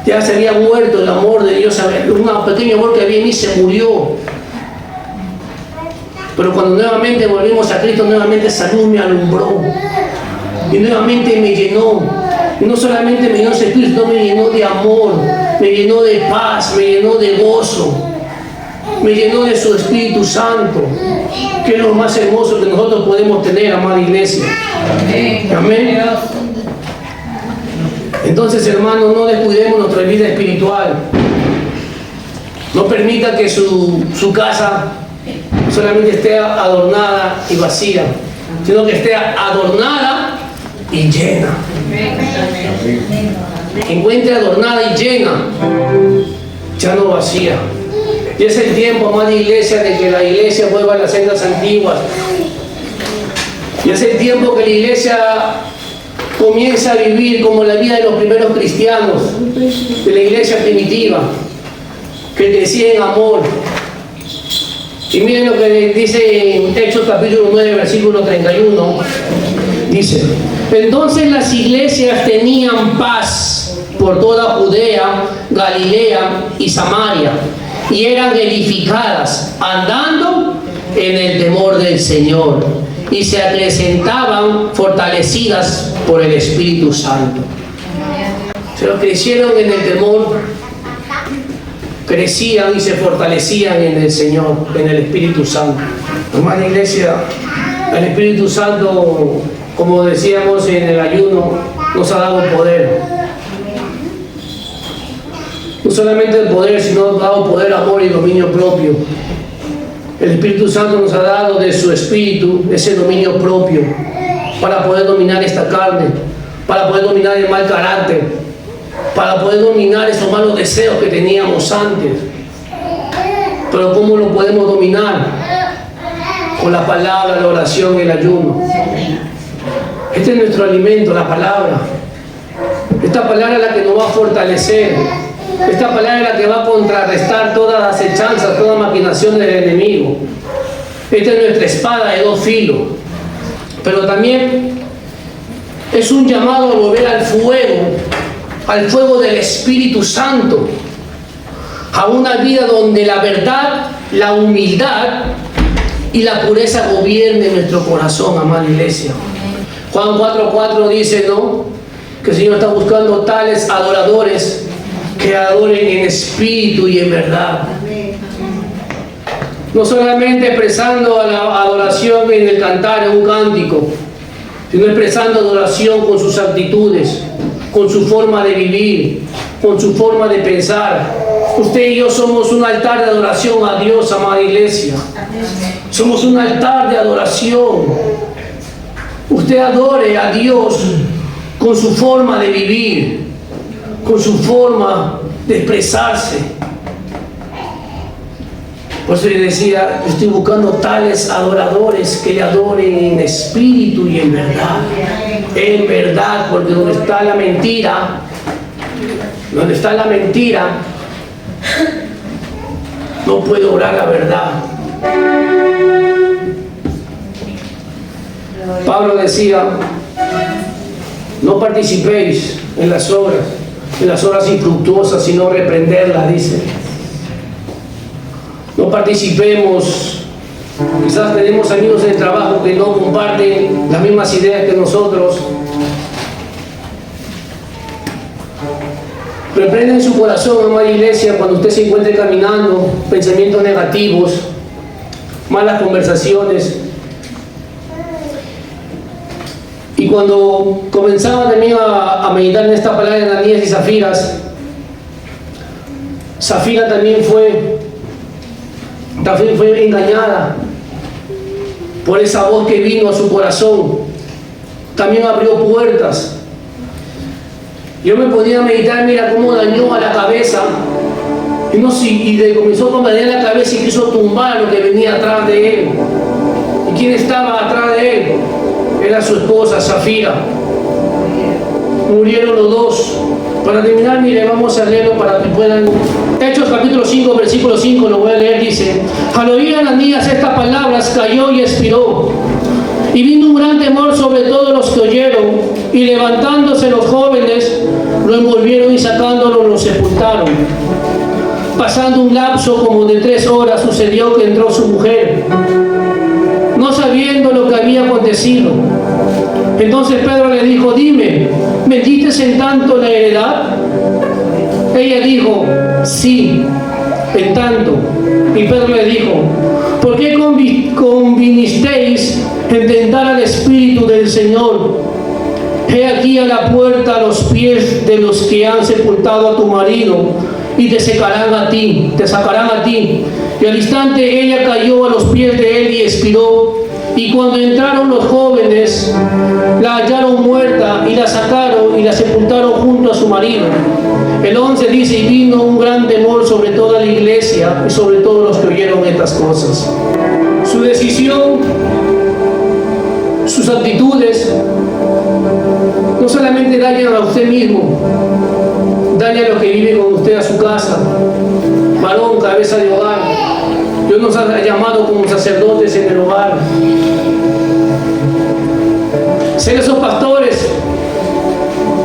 Ya se había muerto el amor de Dios, un pequeño amor que había en mí se murió. Pero cuando nuevamente volvimos a Cristo, nuevamente salud me alumbró. Y nuevamente me llenó. Y no solamente me llenó ese espíritu, sino me llenó de amor, me llenó de paz, me llenó de gozo, me llenó de su Espíritu Santo, que es lo más hermoso que nosotros podemos tener, amada iglesia. Amén. Entonces, hermanos, no descuidemos nuestra vida espiritual. No permita que su casa solamente esté adornada y vacía, sino que esté adornada y llena. Encuentre adornada y llena, ya no vacía. Y es el tiempo, amada iglesia, de que la iglesia vuelva a las sendas antiguas. Y es el tiempo que la iglesia comienza a vivir como la vida de los primeros cristianos, de la iglesia primitiva, que crecía en amor. Y miren lo que dice en Hechos capítulo 9, versículo 31. Dice: entonces las iglesias tenían paz por toda Judea, Galilea y Samaria, y eran edificadas, andando en el temor del Señor, y se acrecentaban fortalecidas por el Espíritu Santo. Se lo crecieron en el temor, crecían y se fortalecían en el Señor, en el Espíritu Santo. Hermana iglesia, el Espíritu Santo, como decíamos en el ayuno, nos ha dado poder. No solamente el poder, sino nos ha dado poder, amor y dominio propio. El Espíritu Santo nos ha dado de su Espíritu ese dominio propio para poder dominar esta carne, para poder dominar el mal carácter, para poder dominar esos malos deseos que teníamos antes. Pero ¿cómo lo podemos dominar? Con la palabra, la oración y el ayuno. Este es nuestro alimento, la palabra. Esta palabra es la que nos va a fortalecer. Esta palabra es la que va a contrarrestar todas las acechanzas, toda maquinación del enemigo. Esta es nuestra espada de dos filos. Pero también es un llamado a volver al fuego del Espíritu Santo, a una vida donde la verdad, la humildad y la pureza gobiernen nuestro corazón, amada iglesia. Juan 4:4 dice, ¿no?, que el Señor está buscando tales adoradores que adoren en espíritu y en verdad. No solamente expresando la adoración en el cantar, en un cántico, sino expresando adoración con sus actitudes, con su forma de vivir, con su forma de pensar. Usted y yo somos un altar de adoración a Dios, amada iglesia. Somos un altar de adoración. Usted adore a Dios con su forma de vivir, con su forma de expresarse. Por eso yo decía, estoy buscando tales adoradores que le adoren en espíritu y en verdad. En verdad, porque donde está la mentira, no puede orar la verdad. Pablo decía, no participéis en las obras infructuosas, sino reprenderlas, dice. No participemos. Quizás tenemos amigos en el trabajo que no comparten las mismas ideas que nosotros, Reprenda en su corazón, amada iglesia, cuando usted se encuentre caminando, pensamientos negativos, malas conversaciones. Y cuando comenzaba también a meditar en esta palabra de Ananías y Zafira también fue engañada por esa voz que vino a su corazón. También abrió puertas. Yo me ponía a meditar, mira cómo dañó a la cabeza. Y le comenzó a dañar la cabeza y quiso tumbar lo que venía atrás de él. ¿Y quién estaba atrás de él? Era su esposa, Zafira. Murieron los dos. Para terminar, mire, vamos a leerlo para que puedan... Hechos capítulo 5, versículo 5, lo voy a leer, dice: al oír Ananías estas palabras, cayó y expiró. Y vino un gran temor sobre todos los que oyeron, y levantándose los jóvenes, lo envolvieron y sacándolo lo sepultaron. Pasando un lapso como de 3 horas, sucedió que entró su mujer, no sabiendo lo que había acontecido. Entonces Pedro le dijo: dime, ¿vendiste en tanto la heredad? Ella dijo: sí, en tanto. Y Pedro le dijo: ¿por qué convinisteis en tentar al Espíritu del Señor? He aquí a la puerta a los pies de los que han sepultado a tu marido, y te sacarán a ti. Y al instante ella cayó a los pies de él y expiró. Y cuando entraron los jóvenes, la hallaron muerta y la sacaron y la sepultaron junto a su marido. El 11 dice: y vino un gran temor sobre toda la iglesia y sobre todos los que oyeron estas cosas. Su decisión, sus actitudes, no solamente dañan a usted mismo, dañan a los que viven con usted a su casa. Varón, cabeza de hogar. Dios nos ha llamado como sacerdotes en el hogar. Ser esos pastores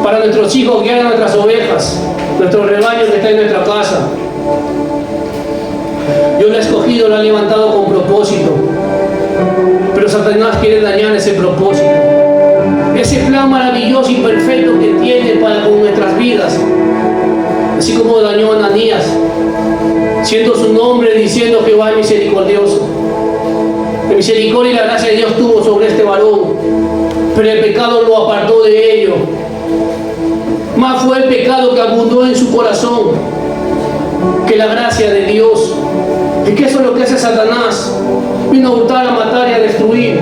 para nuestros hijos, guiar a nuestras ovejas, nuestro rebaño que está en nuestra casa. Dios lo ha escogido, lo ha levantado con propósito, pero Satanás quiere dañar ese propósito, ese plan maravilloso y perfecto que tiene para con nuestras vidas, así como dañó a Ananías, siendo su nombre, diciendo: Jehová es misericordioso. La misericordia y la gracia de Dios tuvo sobre este varón, pero el pecado lo apartó de ello. Más fue el pecado que abundó en su corazón que la gracia de Dios. Y que eso es lo que hace Satanás: vino a hurtar, a matar y a destruir.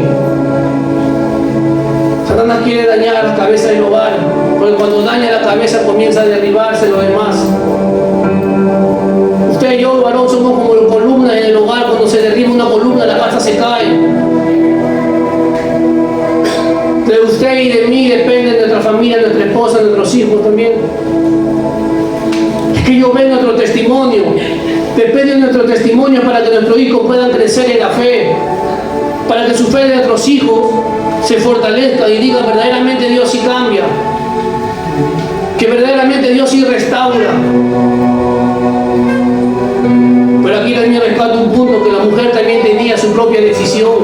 Satanás quiere dañar la cabeza del hogar, porque cuando daña la cabeza comienza a derribarse lo demás. Usted y yo, varón, somos como columnas en el hogar. Cuando se derriba una columna, la casa se cae. De usted y de mí depende de nuestra familia, nuestra esposa, nuestros hijos también. Es que yo veo nuestro testimonio. Depende de nuestro testimonio para que nuestros hijos puedan crecer en la fe, para que su fe de nuestros hijos se fortalezca y diga: verdaderamente Dios sí cambia, que verdaderamente Dios sí restaura. Pero aquí también rescato un punto, que la mujer también tenía su propia decisión.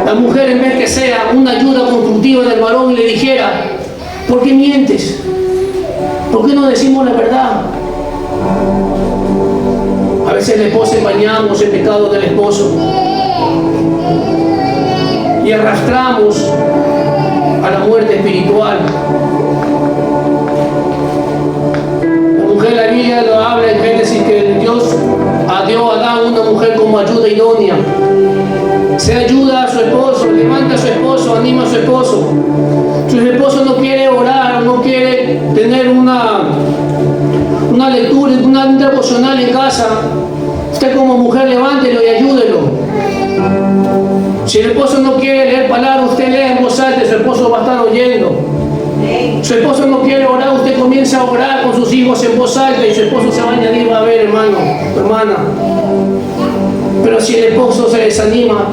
La mujer, en vez que sea una ayuda constructiva del varón y le dijera: ¿por qué mientes? ¿Por qué no decimos la verdad? A veces el esposo empañamos el pecado del esposo y arrastramos a la muerte espiritual. La mujer, la Biblia lo habla en Génesis, que Dios dio a Adán una mujer como ayuda idónea. Se ayuda a su esposo, levanta a su esposo, anima a su esposo. Si su esposo no quiere orar, no quiere tener una lectura, un devocional en casa, usted como mujer levántelo y ayúdelo. Si el esposo no quiere leer palabras, usted lee en voz alta, su esposo va a estar oyendo. Su esposo no quiere orar, usted comienza a orar con sus hijos en voz alta y su esposo se va a añadir: va a ver, hermano, hermana. Pero si el esposo se desanima,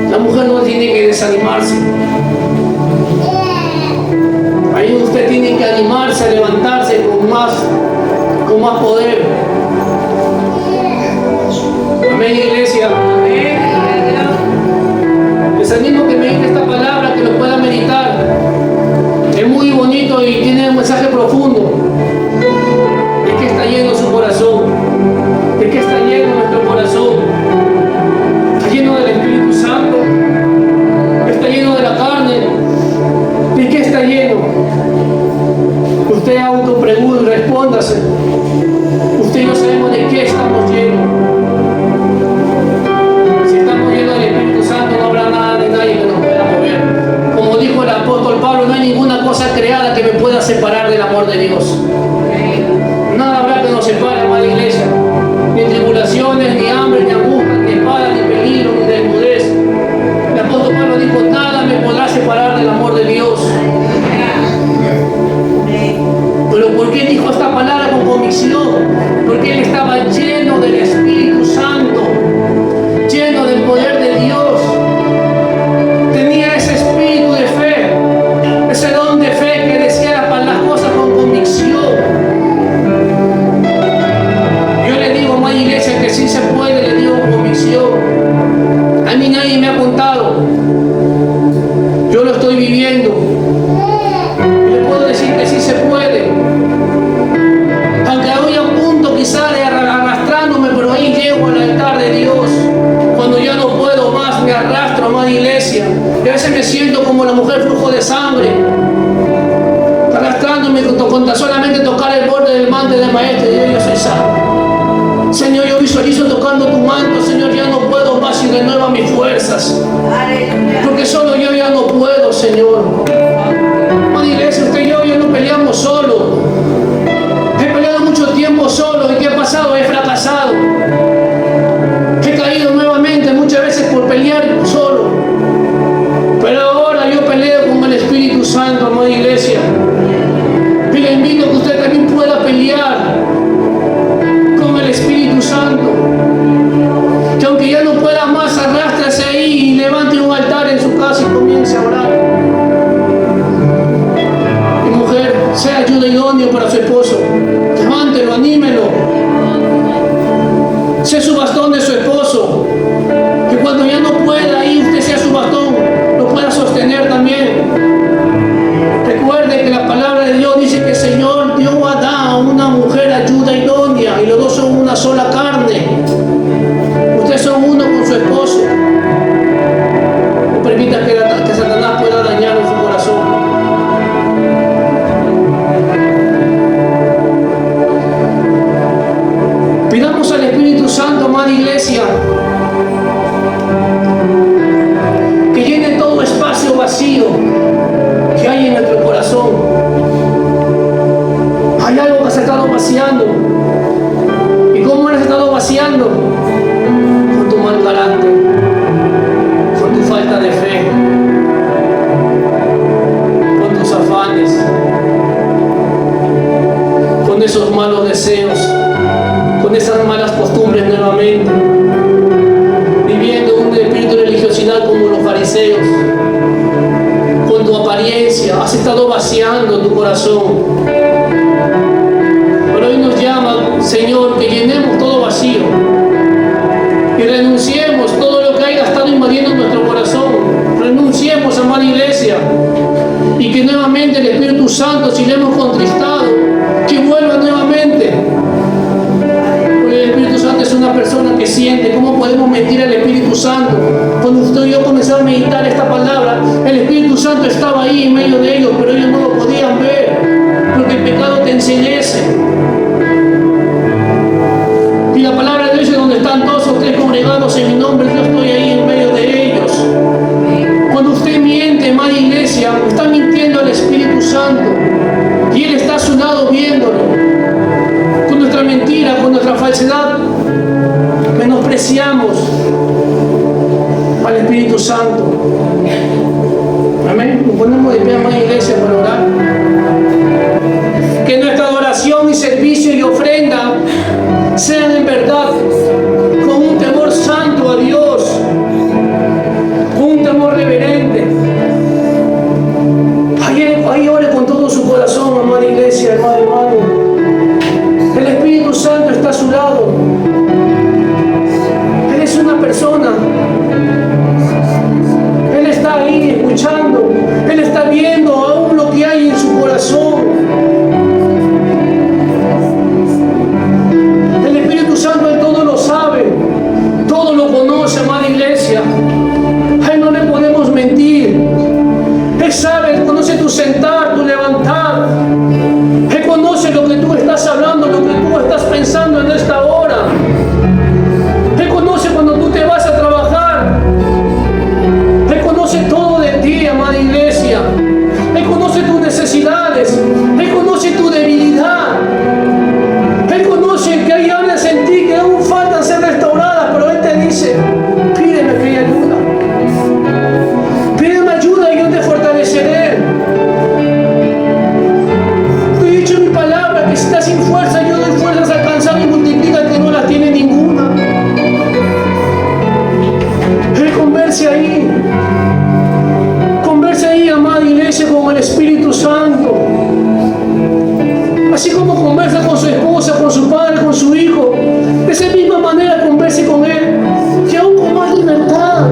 la mujer no tiene que desanimarse. Ahí usted tiene que animarse, a levantarse con más poder. Amén, iglesia. Amén. Les animo que mediten esta palabra, que lo puedan meditar. Es muy bonito y tiene un mensaje profundo. contado, yo lo estoy viviendo. Y le puedo decir que sí se puede. Aunque hoy a punto quizá de arrastrándome, pero ahí llego al altar de Dios. Cuando ya no puedo más, me arrastro, amada iglesia. Y a veces me siento como la mujer flujo de sangre, arrastrándome con solamente tocar el borde del manto del maestro. Y yo soy salvo. Señor, yo visualizo tocando tu manto. Señor, ya no puedo más y renueva mis fuerzas. Porque solo yo ya no puedo, Señor. Amada iglesia, usted y yo ya no peleamos solo. He peleado mucho tiempo solo. ¿Y qué ha pasado? He fracasado. He caído nuevamente muchas veces por pelear solo. Pero ahora yo peleo con el Espíritu Santo, amada iglesia. Y le invito a que usted también pueda pelear con el Espíritu Santo. Que aunque ya no pueda más, arrástrese ahí y levante un altar en su casa y comience a orar. Y mujer, sea ayuda idónea para su esposo. Levántelo, anímelo. Sea su bastón de su esposo. Que cuando ya no pueda ahí, usted sea su bastón, lo pueda sostener también. Recuerde que la palabra de Dios dice que el Señor Dios da a una mujer ayuda idónea y los dos son una sola carne. Ustedes son uno con su esposo. No permita que Satanás pueda dañar en su corazón. Pidamos al Espíritu Santo, amada iglesia, que llene todo espacio vacío que hay en nuestro corazón. Hay algo que se ha estado vaciando. ¿Y cómo lo has estado vaciando? Con tu mal carácter, con tu falta de fe, con tus afanes, con esos malos deseos, con esas malas costumbres nuevamente, viviendo un espíritu de religiosidad como los fariseos. Con tu apariencia has estado vaciando tu corazón. Pero hoy nos llama, Señor, que llenemos todo vacío y renunciemos todo lo que haya estado invadiendo nuestro corazón. Renunciemos, amada iglesia, y que nuevamente el Espíritu Santo, si le hemos contristado, que vuelva nuevamente. Porque el Espíritu Santo es una persona que siente. ¿Cómo podemos mentir al Espíritu Santo? Cuando usted y yo comenzamos a meditar esta palabra, el Espíritu Santo estaba ahí en medio de ellos, pero ellos no lo podían ver, porque el pecado te enseguece. Y la palabra de Dios dice: donde están dos o tres congregados en mi nombre, yo estoy ahí en medio de ellos. Cuando usted miente, amada iglesia, está mintiendo al Espíritu Santo, y Él está a su lado viéndolo. Con nuestra mentira, con nuestra falsedad, menospreciamos al Espíritu Santo. Amén. Nos ponemos de pie, amada iglesia, para orar. Que nuestra adoración y servicio y ofrenda sean en verdad con un temor santo a Dios, con un temor reverente. Ahí ore con todo su corazón, amada iglesia, hermano. El Espíritu Santo está a su lado. Él es una persona. Él está ahí escuchando. Él está viendo aún lo que hay en su corazón. El Espíritu Santo, Él todo lo sabe, todo lo conoce, amada iglesia. A Él no le podemos mentir. Él sabe, Él conoce tu sentar, tu levantar. Él conoce lo que tú estás hablando, lo que tú estás pensando en esta hora. Él conoce cuando tú te vas a trabajar. Él conoce todo de ti, amada iglesia. Él conoce tus necesidades. Él conoce tu debilidad. Él conoce que hay áreas en ti que aún faltan ser restauradas, pero Él te dice: pídeme que hay ayuda. Pídeme ayuda y yo te fortaleceré. Te he dicho en mi palabra que si estás sin fuerza, yo doy fuerzas al cansado y multiplica al que no las tiene ninguna. Él converse ahí. Converse ahí, amada iglesia, con el Espíritu Santo. Así como conversa con su esposa, con su padre, con su hijo, de esa misma manera converse con Él, y aún con más libertad.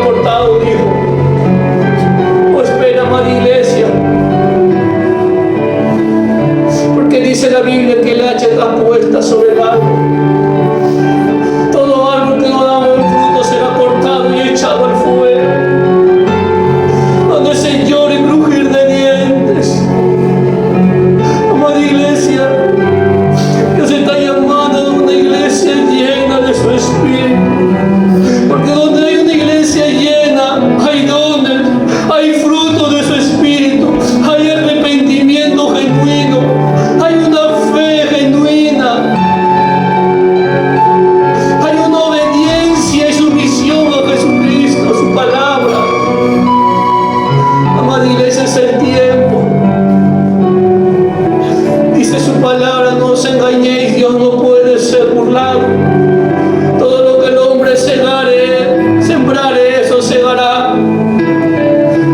cortado, hijo. O espera, amada iglesia. Porque dice la Biblia que el hacha está puesta sobre el árbol. Todo árbol que no da buen fruto será cortado y echado al fuego, donde se llore y crujir de dientes. Amada iglesia, Dios está llamando a una iglesia llena de su espíritu. Porque donde hay una iglesia llena, hay dones, hay fruto de su espíritu, hay arrepentimiento genuino, hay una fe genuina, hay una obediencia y sumisión a Jesucristo, a su palabra. Amada iglesia, es el tiempo. Dice su palabra: no os engañéis, Dios no puede ser burlado. Todo lo que el hombre sembrare, eso segará.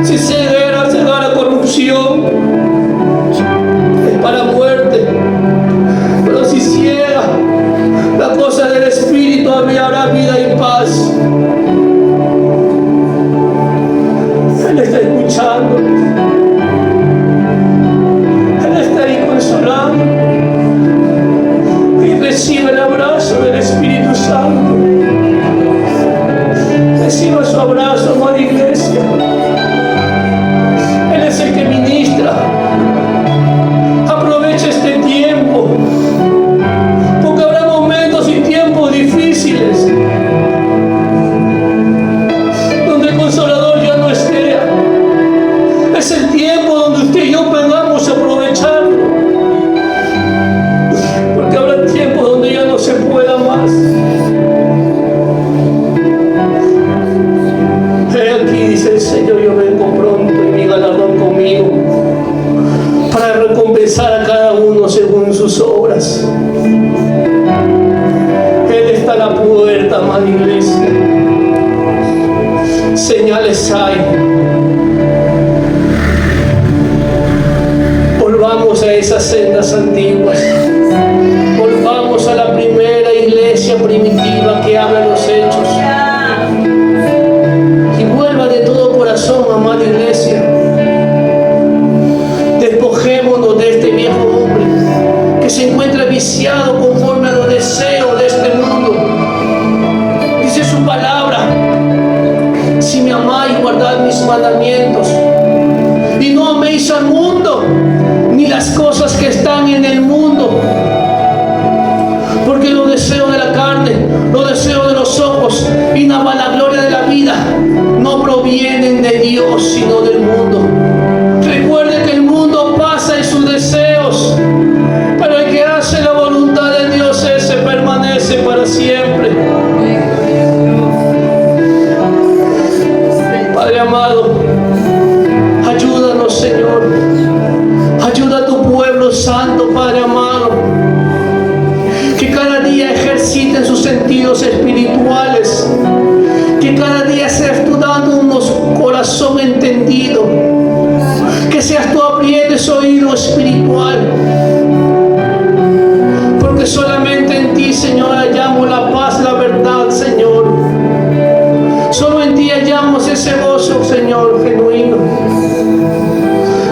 Si segara corrupción, es para muerte. Pero si ciega la cosa del Espíritu, habrá vida y paz. Él está escuchando. Él está ahí consolando. Y recibe el abrazo del Espíritu Santo. Reciba su abrazo, amada iglesia. Él es el que ministra. Aprovecha este tiempo, porque habrá momentos y tiempos difíciles donde el Consolador ya no esté. Es el tiempo donde usted y yo podamos aprovecharlo, porque habrá tiempos donde ya no se pueda más. Aquí dice el Señor: yo vengo pronto y mi galardón conmigo, para recompensar a cada uno según sus obras. Él está a la puerta, amada iglesia. Señales hay. Volvamos a esas sendas antiguas. Volvamos a la primera iglesia primitiva que habla los hechos. De todo corazón, amada iglesia. Despojémonos de este viejo hombre que se encuentra viciado conforme a los deseos de este mundo. Dice su palabra: si me amáis, guardad mis mandamientos, y no améis al mundo ni las cosas que están en el mundo. Porque los deseos de la carne, los deseos de los ojos y la vanagloria de la vida no provienen de Dios, sino del mundo. Recuerde que el mundo pasa y sus deseos, pero el que hace la voluntad de Dios, ese permanece para siempre. Padre amado, ayúdanos, Señor. Ayuda a tu pueblo santo, Padre amado, que cada día ejerciten sus sentidos espirituales, que cada día seas tú dando unos corazón entendido, que seas tú abriendo ese oído espiritual, porque solamente en ti, Señor, hallamos la paz, la verdad, Señor. Solo en ti hallamos ese gozo, Señor, genuino.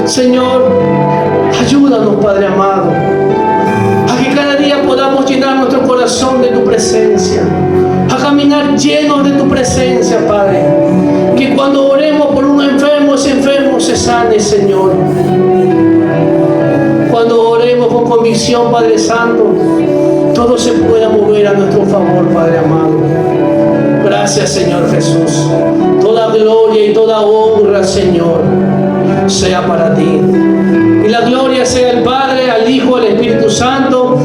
Señor, ayúdanos, Padre amado, a que cada día podamos llenar nuestro corazón de tu presencia, a caminar llenos de tu presencia, Padre. Que cuando oremos por un enfermo, ese enfermo se sane, Señor. Cuando oremos con convicción, Padre Santo, todo se pueda mover a nuestro favor, Padre amado. Gracias, Señor Jesús. Toda gloria y toda honra, Señor, sea para ti. Y la gloria sea al Padre, al Hijo, al Espíritu Santo,